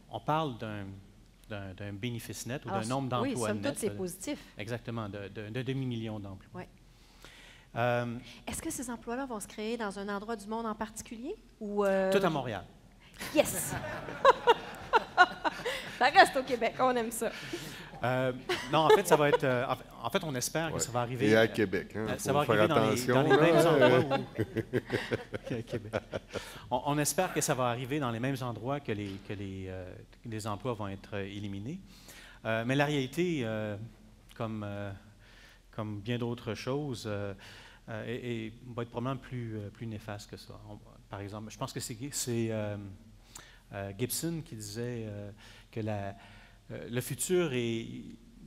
on parle d'un bénéfice net ou d'un nombre d'emplois net. Oui, somme toute, c'est positif. Exactement, d'un demi-million d'emplois. Oui. Est-ce que ces emplois-là vont se créer dans un endroit du monde en particulier? Ou, Tout à Montréal. Yes! Ça reste au Québec, on aime ça. Non, en fait, ça va être. En fait, on espère que ça va arriver. Et à Québec, hein? Ça va arriver dans les mêmes endroits où. Québec. On espère que ça va arriver dans les mêmes endroits que les emplois vont être éliminés. Mais la réalité, comme bien d'autres choses, va être probablement plus néfaste que ça. Par exemple, je pense que c'est Gibson qui disait que le futur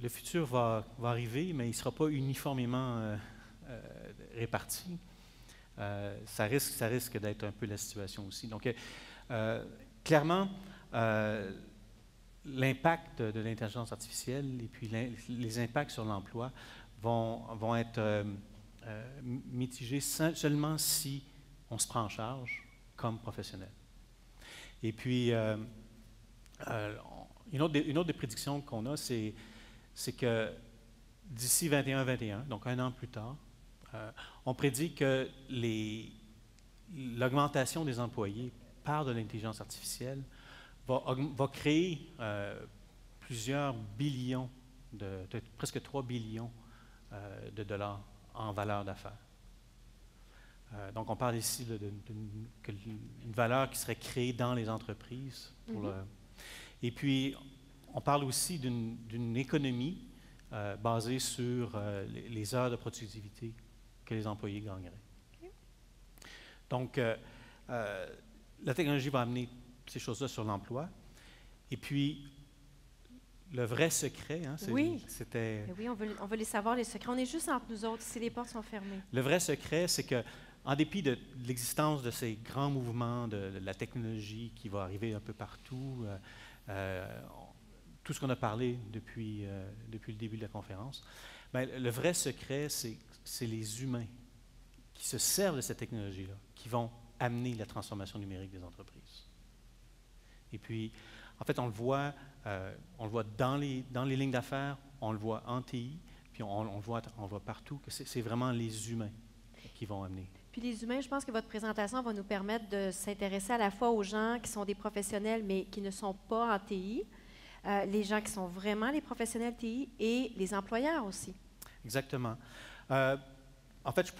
le futur va arriver, mais il ne sera pas uniformément réparti. Ça risque d'être un peu la situation aussi. Donc, clairement, l'impact de l'intelligence artificielle et puis les impacts sur l'emploi vont être mitigés seulement si on se prend en charge comme professionnel. Et puis, une autre des prédictions qu'on a, c'est que d'ici 21-21, donc un an plus tard, on prédit que l'augmentation des employés par de l'intelligence artificielle va créer plusieurs billions, presque 3 billions de dollars en valeur d'affaires. Donc, on parle ici d'une valeur qui serait créée dans les entreprises. Et puis, on parle aussi d'une économie basée sur les heures de productivité que les employés gagneraient. Okay. Donc, la technologie va amener ces choses-là sur l'emploi. Et puis, le vrai secret, hein, c'était... Oui, on veut les savoir, les secrets. On est juste entre nous autres si les portes sont fermées. Le vrai secret, c'est que, en dépit de l'existence de ces grands mouvements de la technologie qui va arriver un peu partout, tout ce qu'on a parlé depuis le début de la conférence, bien, le vrai secret, c'est les humains qui se servent de cette technologie-là, qui vont amener la transformation numérique des entreprises. Et puis, en fait, on le voit dans les lignes d'affaires, on le voit en TI, puis on le voit partout, que c'est vraiment les humains qui vont amener. Puis les humains, je pense que votre présentation va nous permettre de s'intéresser à la fois aux gens qui sont des professionnels, mais qui ne sont pas en TI, les gens qui sont vraiment les professionnels TI et les employeurs aussi. Exactement. En fait,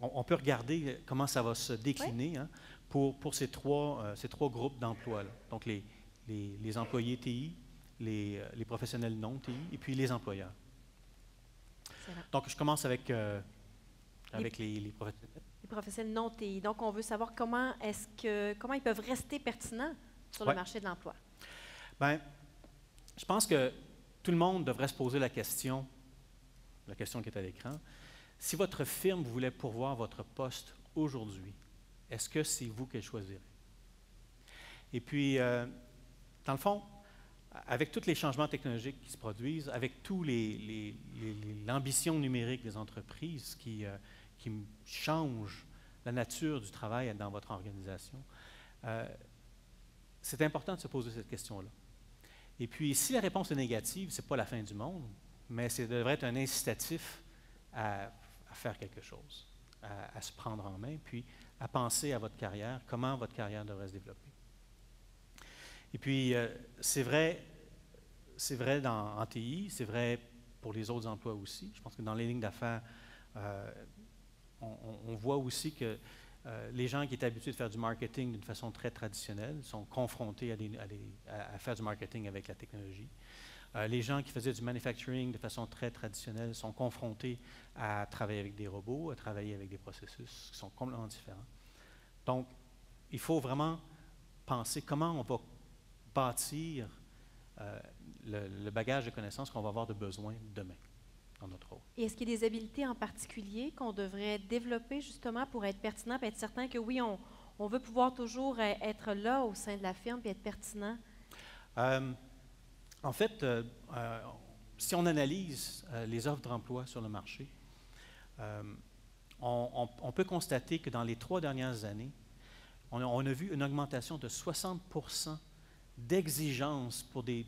on peut regarder comment ça va se décliner, hein, pour ces trois groupes d'emplois-là. Donc, les employés TI, les professionnels non TI et puis les employeurs. Donc, je commence avec les professionnels. Les professionnels non TI. Donc, on veut savoir comment ils peuvent rester pertinents sur le marché de l'emploi. Bien, je pense que tout le monde devrait se poser la question qui est à l'écran. Si votre firme voulait pourvoir votre poste aujourd'hui, est-ce que c'est vous qu'elle choisirait? Et puis, dans le fond, avec tous les changements technologiques qui se produisent, avec tous l'ambition numérique des entreprises qui changent la nature du travail dans votre organisation, c'est important de se poser cette question-là. Et puis, si la réponse est négative, ce n'est pas la fin du monde, mais ça devrait être un incitatif à faire quelque chose, à se prendre en main, puis à penser à votre carrière, comment votre carrière devrait se développer. Et puis, c'est vrai en TI, c'est vrai pour les autres emplois aussi. Je pense que dans les lignes d'affaires, on voit aussi que les gens qui étaient habitués de faire du marketing d'une façon très traditionnelle sont confrontés à faire du marketing avec la technologie. Les gens qui faisaient du manufacturing de façon très traditionnelle sont confrontés à travailler avec des robots, à travailler avec des processus qui sont complètement différents. Donc, il faut vraiment penser comment on va bâtir le bagage de connaissances qu'on va avoir de besoin demain dans notre rôle. Et est-ce qu'il y a des habiletés en particulier qu'on devrait développer justement pour être pertinent, pour être certain que oui, on veut pouvoir toujours être là au sein de la firme et être pertinent? En fait, si on analyse les offres d'emploi sur le marché, on peut constater que dans les 3 dernières années, on a vu une augmentation de 60% d'exigences pour des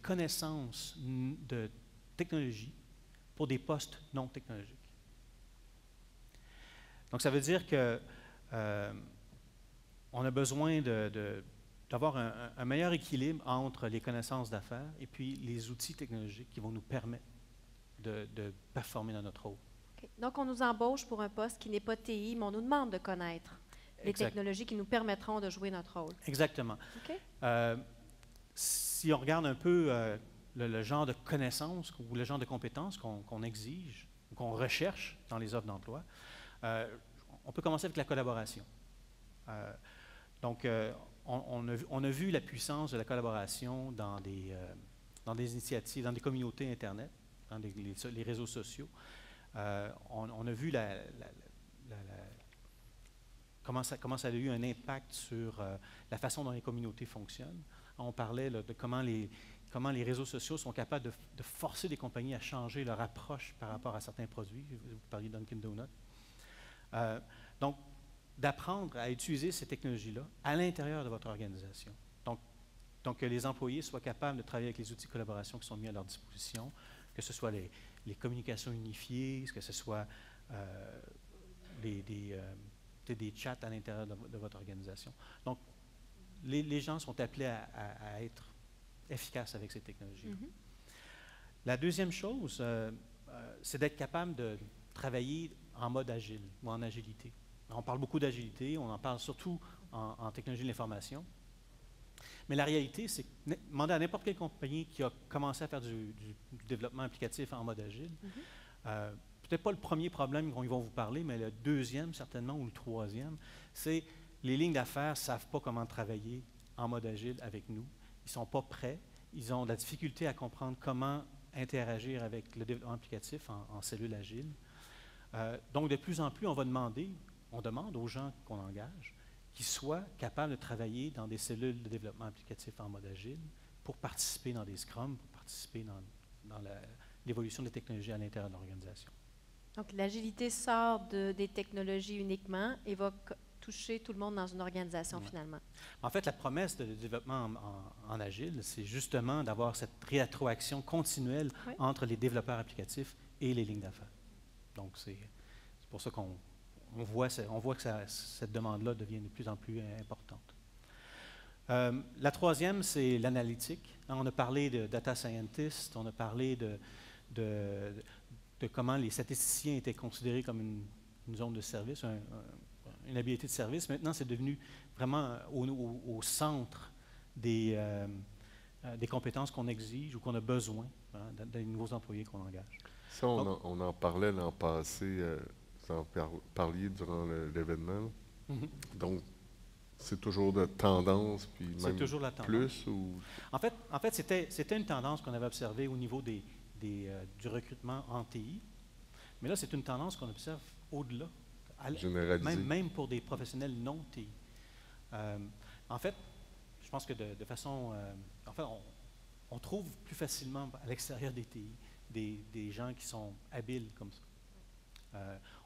connaissances de technologie pour des postes non technologiques. Donc, ça veut dire que on a besoin d'avoir un meilleur équilibre entre les connaissances d'affaires et puis les outils technologiques qui vont nous permettre de performer dans notre rôle. Okay. Donc, on nous embauche pour un poste qui n'est pas TI, mais on nous demande de connaître les technologies qui nous permettront de jouer notre rôle. Exactement. Okay. Si on regarde un peu le genre de connaissances ou le genre de compétences qu'on exige, qu'on recherche dans les offres d'emploi, on peut commencer avec la collaboration. Donc, on a vu la puissance de la collaboration dans dans des initiatives, dans des communautés Internet, dans les réseaux sociaux. On a vu comment ça a eu un impact sur la façon dont les communautés fonctionnent. On parlait là, de comment les réseaux sociaux sont capables de forcer les compagnies à changer leur approche par rapport à certains produits. Vous parliez de Dunkin' Donuts. Donc, d'apprendre à utiliser ces technologies-là à l'intérieur de votre organisation. Donc, que les employés soient capables de travailler avec les outils de collaboration qui sont mis à leur disposition, que ce soit les communications unifiées, que ce soit des chats à l'intérieur de votre organisation. Donc, les gens sont appelés à être efficaces avec ces technologies. La deuxième chose, c'est d'être capable de travailler en mode agile ou en agilité. On parle beaucoup d'agilité, on en parle surtout en technologie de l'information. Mais la réalité, c'est que demander à n'importe quelle compagnie qui a commencé à faire du développement applicatif en mode agile, peut-être pas le premier problème dont ils vont vous parler, mais le deuxième certainement, ou le troisième, c'est les lignes d'affaires ne savent pas comment travailler en mode agile avec nous. Ils ne sont pas prêts. Ils ont de la difficulté à comprendre comment interagir avec le développement applicatif en cellules agiles. Donc, de plus en plus, on demande aux gens qu'on engage qu'ils soient capables de travailler dans des cellules de développement applicatif en mode agile pour participer dans des scrums, pour participer dans l'évolution des technologies à l'intérieur de l'organisation. Donc, l'agilité sort des technologies uniquement et va toucher tout le monde dans une organisation, finalement. En fait, la promesse de développement en agile, c'est justement d'avoir cette rétroaction continuelle entre les développeurs applicatifs et les lignes d'affaires. Donc, c'est pour ça qu'on voit que cette demande-là devient de plus en plus importante. La troisième, c'est l'analytique. On a parlé de data scientist, on a parlé de comment les statisticiens étaient considérés comme une zone de service, une habileté de service. Maintenant, c'est devenu vraiment au centre des compétences qu'on exige ou qu'on a besoin des nouveaux employés qu'on engage. Ça, on en parlait l'an passé, vous en parliez durant l'événement. Donc, c'est toujours de tendance, puis même c'est toujours la tendance. Plus ou... En fait c'était une tendance qu'on avait observée au niveau du recrutement en TI. Mais là, c'est une tendance qu'on observe au-delà. Même pour des professionnels non TI. En fait, je pense que de façon... on trouve plus facilement à l'extérieur des TI des gens qui sont habiles comme ça.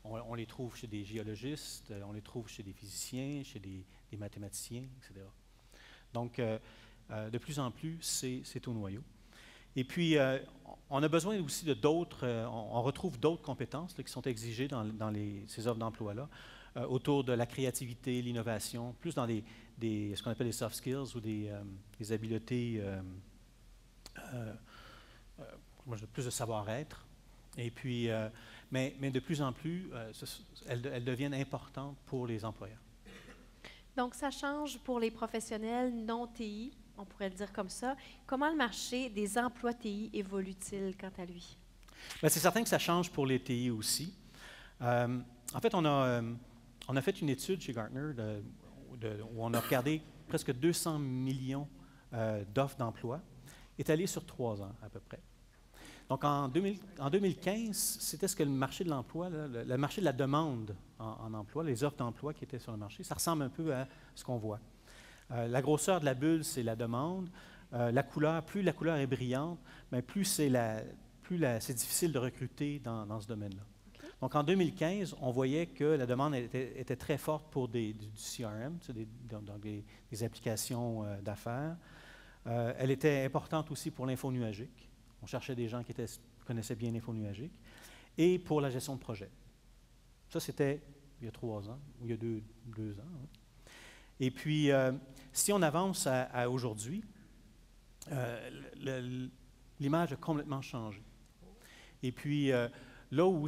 On les trouve chez des géologistes, on les trouve chez des physiciens, chez des mathématiciens, etc. Donc, de plus en plus, c'est au noyau. Et puis, on a besoin aussi de d'autres, on retrouve d'autres compétences qui sont exigées dans ces offres d'emploi-là, autour de la créativité, l'innovation, plus dans ce qu'on appelle les soft skills ou des habiletés, plus de savoir-être. Et puis, mais de plus en plus, elles deviennent importantes pour les employeurs. Donc, ça change pour les professionnels non TI, on pourrait le dire comme ça. Comment le marché des emplois TI évolue-t-il quant à lui? Bien, c'est certain que ça change pour les TI aussi. En fait, on a fait une étude chez Gartner où on a regardé presque 200 millions d'offres d'emploi étalées sur 3 ans à peu près. Donc, en 2015, c'était ce que le marché de l'emploi, le marché de la demande en emploi, les offres d'emploi qui étaient sur le marché, ça ressemble un peu à ce qu'on voit. La grosseur de la bulle, c'est la demande. La couleur, plus la couleur est brillante, mais plus c'est difficile de recruter dans ce domaine-là. Okay. Donc, en 2015, on voyait que la demande était très forte pour du CRM, des applications d'affaires. Elle était importante aussi pour l'info nuagique. On cherchait des gens qui connaissaient bien l'info nuagique. Et pour la gestion de projet. Ça, c'était il y a 3 ans, ou il y a 2 ans. Hein. Et puis, si on avance à aujourd'hui, l'image a complètement changé. Et puis, là où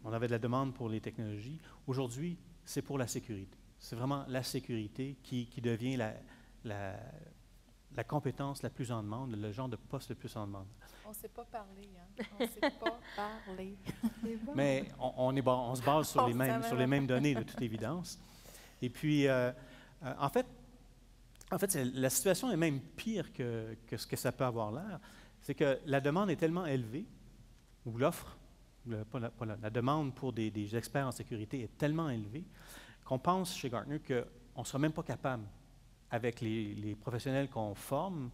on avait de la demande pour les technologies, aujourd'hui, c'est pour la sécurité. C'est vraiment la sécurité qui devient la compétence la plus en demande, le genre de poste le plus en demande. On ne sait pas parler, hein? On ne sait pas parler. Bon. Mais on se base sur les mêmes données, de toute évidence. Et puis, en fait, En fait, la situation est même pire que ce que ça peut avoir l'air. C'est que la demande est tellement élevée, ou l'offre, la demande pour des experts en sécurité est tellement élevée, qu'on pense chez Gartner qu'on ne sera même pas capable, avec les professionnels qu'on forme,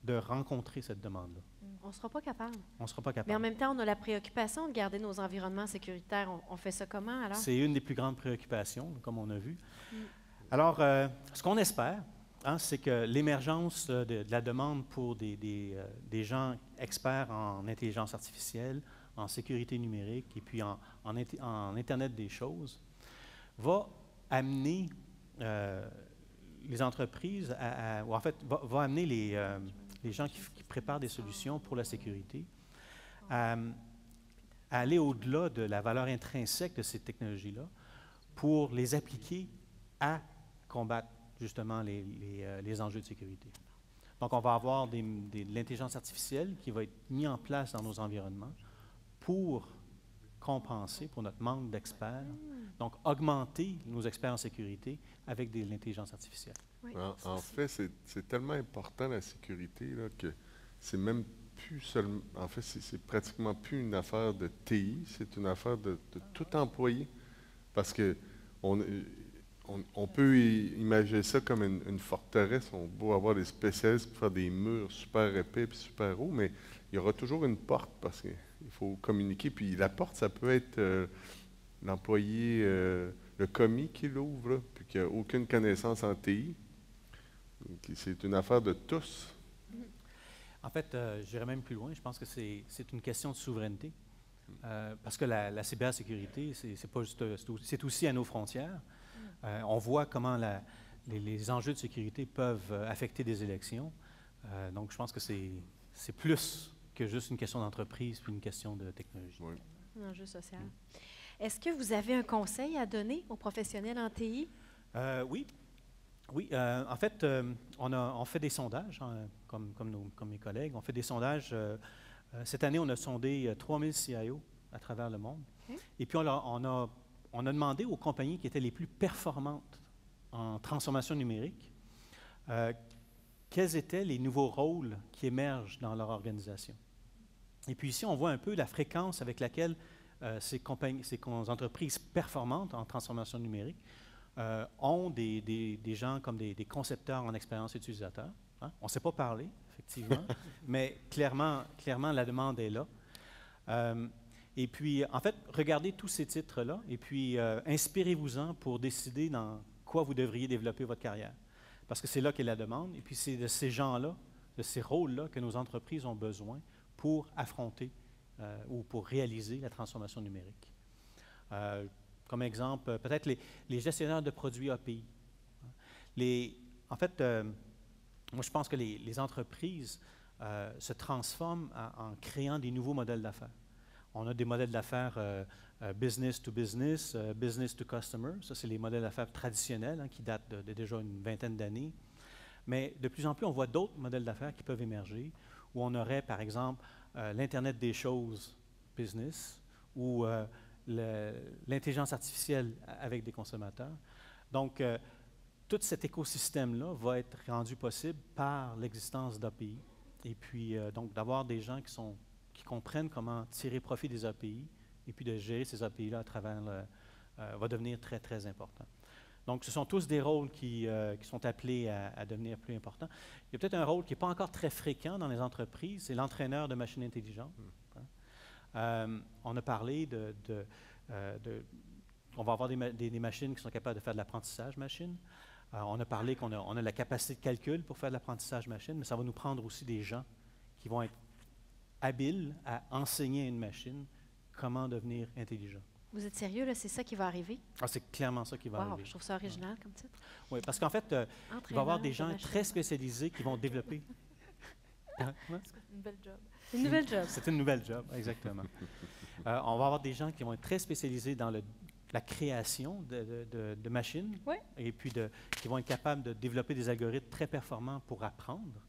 de rencontrer cette demande-là. On ne sera pas capable. On ne sera pas Mais en capable. même temps, on a la préoccupation de garder nos environnements sécuritaires. On fait ça comment, alors? C'est une des plus grandes préoccupations, comme on a vu. Alors, ce qu'on espère, c'est que l'émergence de la demande pour des gens experts en intelligence artificielle, en sécurité numérique et puis en Internet des choses va amener les entreprises, ou en fait, va amener les gens qui préparent des solutions pour la sécurité à aller au-delà de la valeur intrinsèque de ces technologies-là pour les appliquer à combattre justement les enjeux de sécurité. Donc, on va avoir de l'intelligence artificielle qui va être mise en place dans nos environnements pour compenser pour notre manque d'experts, donc augmenter nos experts en sécurité avec de l'intelligence artificielle. Oui. En fait, c'est tellement important la sécurité là, que c'est même plus seulement. En fait, c'est pratiquement plus une affaire de TI, c'est une affaire de tout employé. Parce que on peut imaginer ça comme une forteresse. On peut avoir des spécialistes pour faire des murs super épais et super hauts, mais il y aura toujours une porte parce qu'il faut communiquer. Puis la porte, ça peut être l'employé, le commis qui l'ouvre, là, puis qui n'a aucune connaissance en TI. C'est une affaire de tous. En fait, j'irais même plus loin. Je pense que c'est une question de souveraineté. Parce que la cybersécurité, c'est aussi à nos frontières. On voit comment les enjeux de sécurité peuvent affecter des élections. Donc, je pense que c'est plus que juste une question d'entreprise puis une question de technologie. Oui. Un enjeu social. Est-ce que vous avez un conseil à donner aux professionnels en TI? Oui. Oui, en fait, on fait des sondages, comme mes collègues. On fait des sondages. Cette année, on a sondé 3000 CIO à travers le monde. Et puis, on a demandé aux compagnies qui étaient les plus performantes en transformation numérique quels étaient les nouveaux rôles qui émergent dans leur organisation. Et puis ici, on voit un peu la fréquence avec laquelle ces entreprises performantes en transformation numérique ont des gens comme des concepteurs en expérience utilisateur. Hein? On ne sait pas parler, effectivement, mais clairement, la demande est là. Et puis, en fait, regardez tous ces titres-là et puis inspirez-vous-en pour décider dans quoi vous devriez développer votre carrière. Parce que c'est là qu'est la demande. Et puis, c'est de ces gens-là, de ces rôles-là que nos entreprises ont besoin pour affronter ou pour réaliser la transformation numérique. Comme exemple, peut-être les gestionnaires de produits API. En fait, moi, je pense que les entreprises se transforment en créant des nouveaux modèles d'affaires. On a des modèles d'affaires business to business, business to customer. Ça, c'est les modèles d'affaires traditionnels qui datent de déjà une vingtaine d'années. Mais de plus en plus, on voit d'autres modèles d'affaires qui peuvent émerger, où on aurait, par exemple, l'Internet des choses business ou l'intelligence artificielle avec des consommateurs. Donc, tout cet écosystème-là va être rendu possible par l'existence d'API. Et puis, donc, d'avoir des gens qui comprennent comment tirer profit des API et puis de gérer ces API-là à travers va devenir très, très important. Donc, ce sont tous des rôles qui sont appelés à devenir plus importants. Il y a peut-être un rôle qui n'est pas encore très fréquent dans les entreprises, c'est l'entraîneur de machines intelligentes. On a parlé on va avoir des machines qui sont capables de faire de l'apprentissage machine. On a parlé qu'on a la capacité de calcul pour faire de l'apprentissage machine, mais ça va nous prendre aussi des gens qui vont être habiles à enseigner à une machine comment devenir intelligent. Vous êtes sérieux, là? C'est ça qui va arriver? C'est clairement ça qui va arriver. Je trouve ça original comme titre. Oui, parce qu'en fait, il va y avoir des gens très spécialisés qui vont développer. C'est une nouvelle job. C'est une nouvelle job. C'est une nouvelle job, exactement. On va avoir des gens qui vont être très spécialisés dans la création de machines et puis qui vont être capables de développer des algorithmes très performants pour apprendre.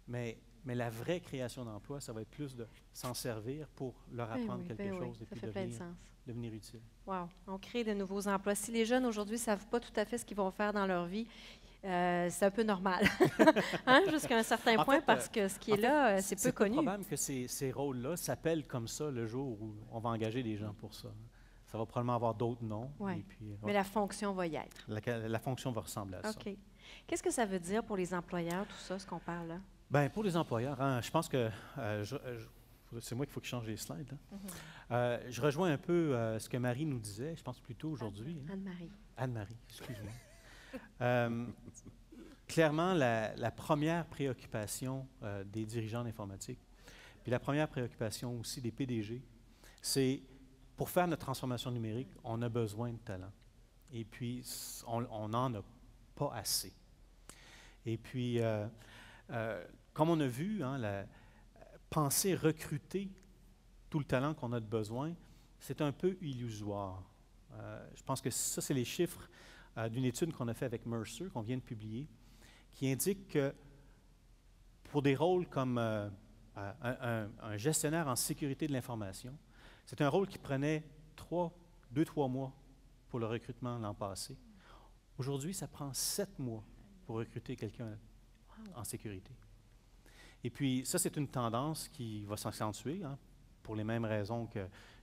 Mais Mais la vraie création d'emplois, ça va être plus de s'en servir pour leur Ben apprendre oui, quelque ben oui, chose et ça puis fait plein de sens. devenir utile. Wow, on crée de nouveaux emplois. Si les jeunes aujourd'hui ne savent pas tout à fait ce qu'ils vont faire dans leur vie, c'est un peu normal, hein, jusqu'à un certain En point, fait, parce que ce qui est là, c'est peu connu. C'est probable que ces rôles-là s'appellent comme ça le jour où on va engager des gens pour ça. Ça va probablement avoir d'autres noms. Ouais. Et puis, Mais la fonction va y être. la fonction va ressembler à ça. OK. Qu'est-ce que ça veut dire pour les employeurs, tout ça, ce qu'on parle là? Bien, pour les employeurs, hein, je pense que c'est moi qu'il faut que je change les slides. Hein. Je rejoins un peu ce que Marie nous disait, je pense plutôt aujourd'hui. Hein. Anne-Marie. Anne-Marie, excuse-moi. Clairement, la première préoccupation des dirigeants d'informatique, puis la première préoccupation aussi des PDG, c'est pour faire notre transformation numérique, on a besoin de talent. Et puis, on n'en a pas assez. Et puis, comme on a vu, hein, penser recruter tout le talent qu'on a de besoin, c'est un peu illusoire. Je pense que ça, c'est les chiffres d'une étude qu'on a fait avec Mercer, qu'on vient de publier, qui indique que pour des rôles comme un gestionnaire en sécurité de l'information, c'est un rôle qui prenait 2-3 mois pour le recrutement l'an passé. Aujourd'hui, ça prend 7 mois pour recruter quelqu'un en sécurité. Et puis, ça, c'est une tendance qui va s'accentuer, hein, pour les mêmes raisons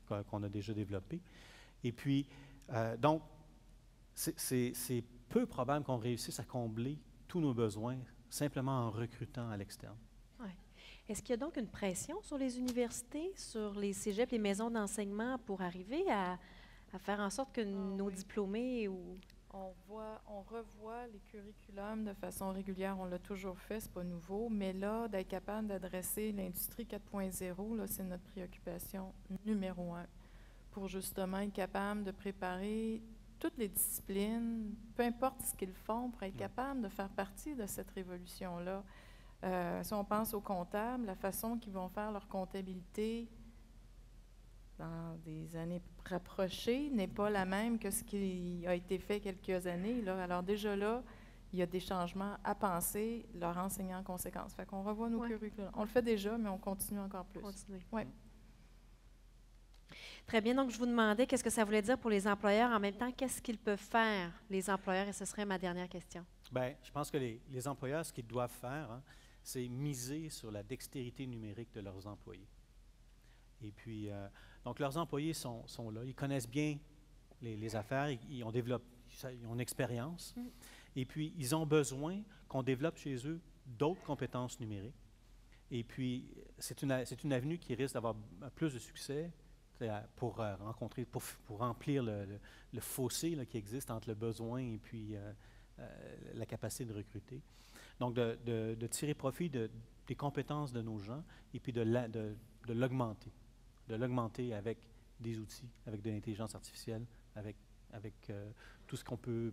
qu'on a déjà développées. Et puis, donc, c'est peu probable qu'on réussisse à combler tous nos besoins simplement en recrutant à l'externe. Ouais. Est-ce qu'il y a donc une pression sur les universités, sur les cégeps, les maisons d'enseignement pour arriver à faire en sorte que nos diplômés ou... On revoit les curriculums de façon régulière. On l'a toujours fait, c'est pas nouveau. Mais là, d'être capable d'adresser l'industrie 4.0, là, c'est notre préoccupation numéro 1 pour justement être capable de préparer toutes les disciplines, peu importe ce qu'ils font, pour être capable de faire partie de cette révolution-là. Si on pense aux comptables, la façon qu'ils vont faire leur comptabilité dans des années rapprochées n'est pas la même que ce qui a été fait quelques années. Là. Alors déjà là, il y a des changements à penser, leur enseigner en conséquence. Fait qu'on revoit nos curriculums. On le fait déjà, mais on continue encore plus. Ouais. Très bien. Donc, je vous demandais qu'est-ce que ça voulait dire pour les employeurs. En même temps, qu'est-ce qu'ils peuvent faire, les employeurs? Et ce serait ma dernière question. Bien, je pense que les employeurs, ce qu'ils doivent faire, hein, c'est miser sur la dextérité numérique de leurs employés. Et puis, donc, leurs employés sont là. Ils connaissent bien les affaires. Ils ont une expérience. Et puis, ils ont besoin qu'on développe chez eux d'autres compétences numériques. Et puis, c'est une avenue qui risque d'avoir plus de succès pour remplir le fossé là, qui existe entre le besoin et puis la capacité de recruter. Donc, de tirer profit des compétences de nos gens et puis de l'augmenter. De l'augmenter avec des outils, avec de l'intelligence artificielle, avec tout ce qu'on peut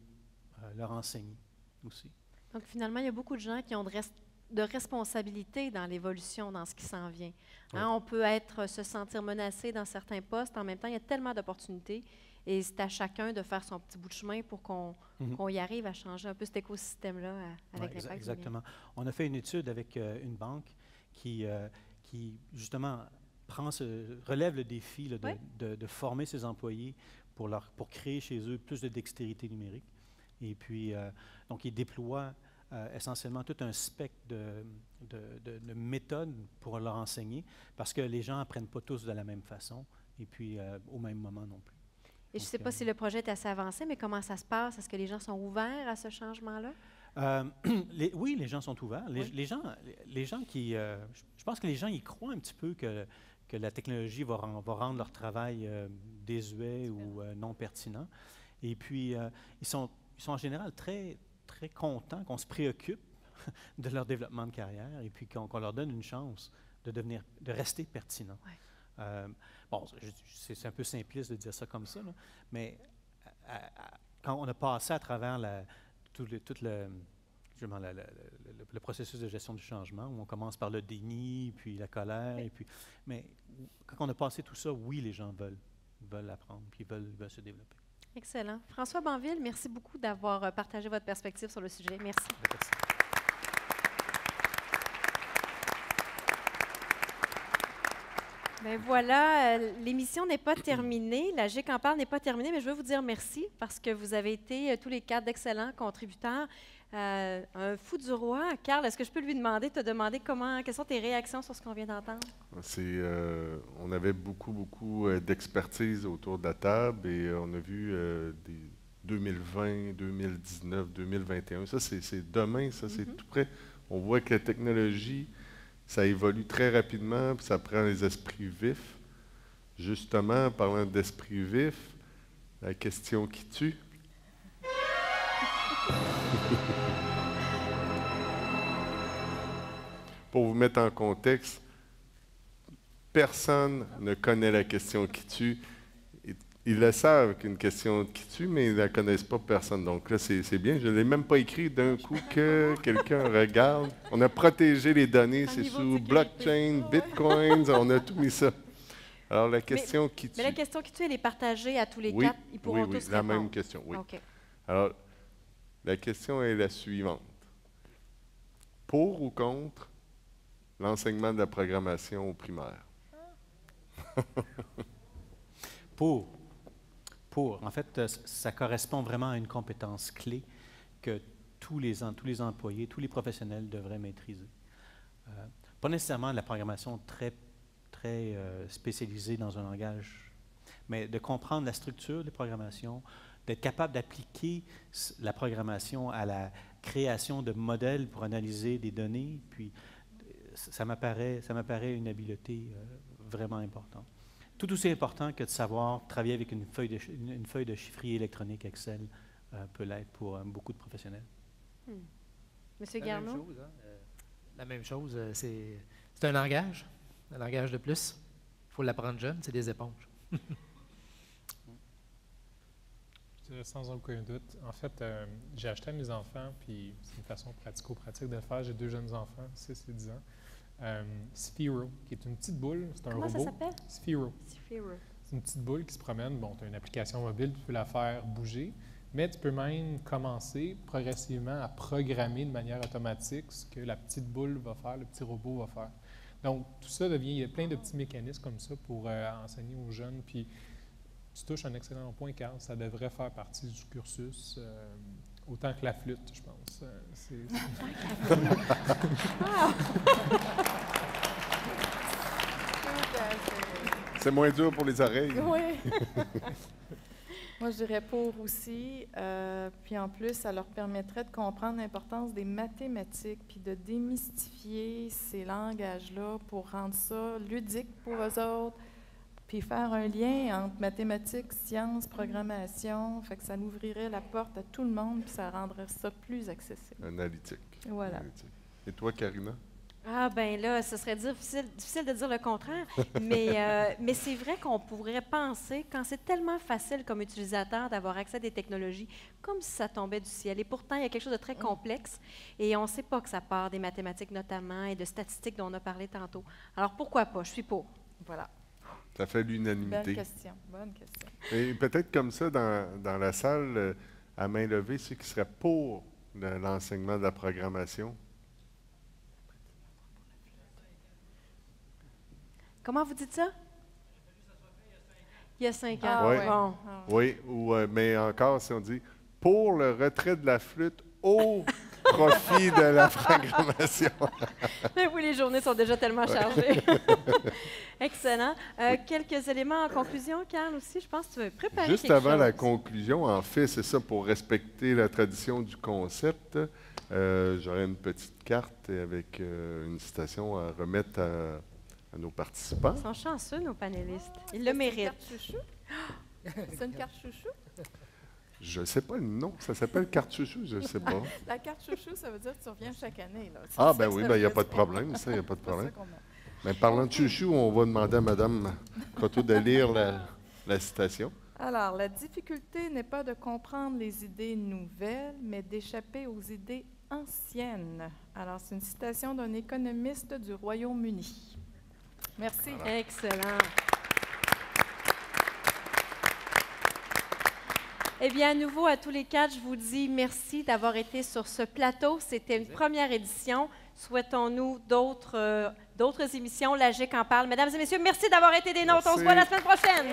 leur enseigner aussi. Donc, finalement, il y a beaucoup de gens qui ont de responsabilité dans l'évolution, dans ce qui s'en vient. Hein, on peut se sentir menacé dans certains postes. En même temps, il y a tellement d'opportunités et c'est à chacun de faire son petit bout de chemin pour qu'on y arrive à changer un peu cet écosystème-là avec l'impact. Exactement. On a fait une étude avec une banque qui justement, relève le défi là, de former ses employés pour créer chez eux plus de dextérité numérique. Et puis, donc, ils déploient essentiellement tout un spectre de méthodes pour leur enseigner, parce que les gens n'apprennent pas tous de la même façon, et puis au même moment non plus. Et je ne sais pas si le projet est assez avancé, mais comment ça se passe? Est-ce que les gens sont ouverts à ce changement-là? Oui, les gens sont ouverts. Les gens qui... je pense que les gens y croient un petit peu que la technologie va rendre leur travail désuet ou non pertinent. Et puis, ils sont en général très, très contents qu'on se préoccupe de leur développement de carrière et puis qu'on leur donne une chance de rester pertinent. Bon, c'est un peu simpliste de dire ça comme ça, là, mais quand on a passé à travers tout le processus de gestion du changement, où on commence par le déni, puis la colère, mais quand on a passé tout ça, oui, les gens veulent apprendre, puis veulent se développer. Excellent. François Banville, merci beaucoup d'avoir partagé votre perspective sur le sujet. Merci. Merci. Ben voilà, l'émission n'est pas terminée. La GIC en parle n'est pas terminée, mais je veux vous dire merci parce que vous avez été tous les quatre d'excellents contributeurs. Un fou du roi. Carl, est-ce que je peux lui demander, te demander quelles sont tes réactions sur ce qu'on vient d'entendre? On avait beaucoup d'expertise autour de la table et on a vu des 2020, 2019, 2021. Ça, c'est demain, ça, c'est tout près. On voit que la technologie, ça évolue très rapidement, puis ça prend les esprits vifs. Justement, parlant d'esprits vifs, la question qui tue. Pour vous mettre en contexte, personne ne connaît la question qui tue. Ils le savent qu'une question qui tue, mais ils ne la connaissent pas personne. Donc là, c'est bien. Je ne l'ai même pas écrit d'un coup que quelqu'un regarde. On a protégé les données, c'est sous blockchain, bitcoins, on a tout mis ça. Alors la question qui tue. Mais la question qui tue, elle est partagée à tous les quatre. Ils pourront tous répondre. La même question, oui. Okay. Alors, la question est la suivante. Pour ou contre l'enseignement de la programmation au primaire? Pour. En fait, ça correspond vraiment à une compétence clé que tous les employés, tous les professionnels devraient maîtriser. Pas nécessairement de la programmation très spécialisée dans un langage, mais de comprendre la structure des programmations, d'être capable d'appliquer la programmation à la création de modèles pour analyser des données, puis ça m'apparaît une habileté vraiment importante. Tout aussi important que de savoir travailler avec une feuille de chiffrier électronique Excel peut l'être pour beaucoup de professionnels. Monsieur Garneau? La même chose, c'est un langage de plus. Il faut l'apprendre jeune, c'est des éponges. Sans aucun doute. En fait, j'ai acheté à mes enfants, puis c'est une façon pratico-pratique de le faire. J'ai 2 jeunes enfants, 6 et 10 ans. Sphero, qui est une petite boule, c'est un robot. Comment ça s'appelle? Sphero. Sphero. C'est une petite boule qui se promène. Bon, tu as une application mobile, tu peux la faire bouger, mais tu peux même commencer progressivement à programmer de manière automatique ce que la petite boule va faire, le petit robot va faire. Donc, tout ça il y a plein de petits mécanismes comme ça pour enseigner aux jeunes. Puis, tu touches un excellent point, Carl. Ça devrait faire partie du cursus, autant que la flûte, je pense. C'est moins dur pour les oreilles. Oui. Moi, je dirais pour aussi. Puis en plus, ça leur permettrait de comprendre l'importance des mathématiques, puis de démystifier ces langages-là pour rendre ça ludique pour eux autres, puis faire un lien entre mathématiques, sciences, programmation. Fait que ça ouvrirait la porte à tout le monde, puis ça rendrait ça plus accessible. Analytique. Voilà. Analytique. Et toi, Karina? Ah, ben là, ce serait difficile de dire le contraire, mais c'est vrai qu'on pourrait penser, quand c'est tellement facile comme utilisateur d'avoir accès à des technologies, comme si ça tombait du ciel. Et pourtant, il y a quelque chose de très complexe, et on ne sait pas que ça part des mathématiques notamment et de statistiques dont on a parlé tantôt. Alors, pourquoi pas? Je suis pour. Voilà. Ça fait l'unanimité. Bonne question. Bonne question. Et peut-être comme ça, dans la salle, à main levée, ceux qui seraient pour l'enseignement de la programmation. Comment vous dites ça? Il y a 5 ans. Ah, Oui. ouais. Bon. Oui, mais encore, si on dit pour le retrait de la flûte au profit de la programmation. Oui, les journées sont déjà tellement chargées. Excellent. Quelques éléments en conclusion, Carl, aussi. Je pense que tu veux préparer Juste quelque avant chose. la conclusion, en fait, c'est ça, pour respecter la tradition du concept, j'aurais une petite carte avec une citation à remettre à nos participants. Ils sont chanceux, nos panélistes. Ils le méritent. C'est une carte chouchou? C'est une carte chouchou? Je ne sais pas le nom, ça s'appelle carte chouchou, je ne sais pas. La carte chouchou, ça veut dire que tu reviens chaque année. Là. Ah, ben oui, il n'y a pas de problème, ça, il n'y a pas de problème. Mais parlant de chouchou, on va demander à Mme Croteau de lire la citation. Alors, la difficulté n'est pas de comprendre les idées nouvelles, mais d'échapper aux idées anciennes. Alors, c'est une citation d'un économiste du Royaume-Uni. Merci. Voilà. Excellent. Eh bien, à nouveau, à tous les quatre, je vous dis merci d'avoir été sur ce plateau. C'était une première édition. Souhaitons-nous d'autres d'autres émissions. La GIC en parle. Mesdames et messieurs, merci d'avoir été des nôtres. On se voit la semaine prochaine.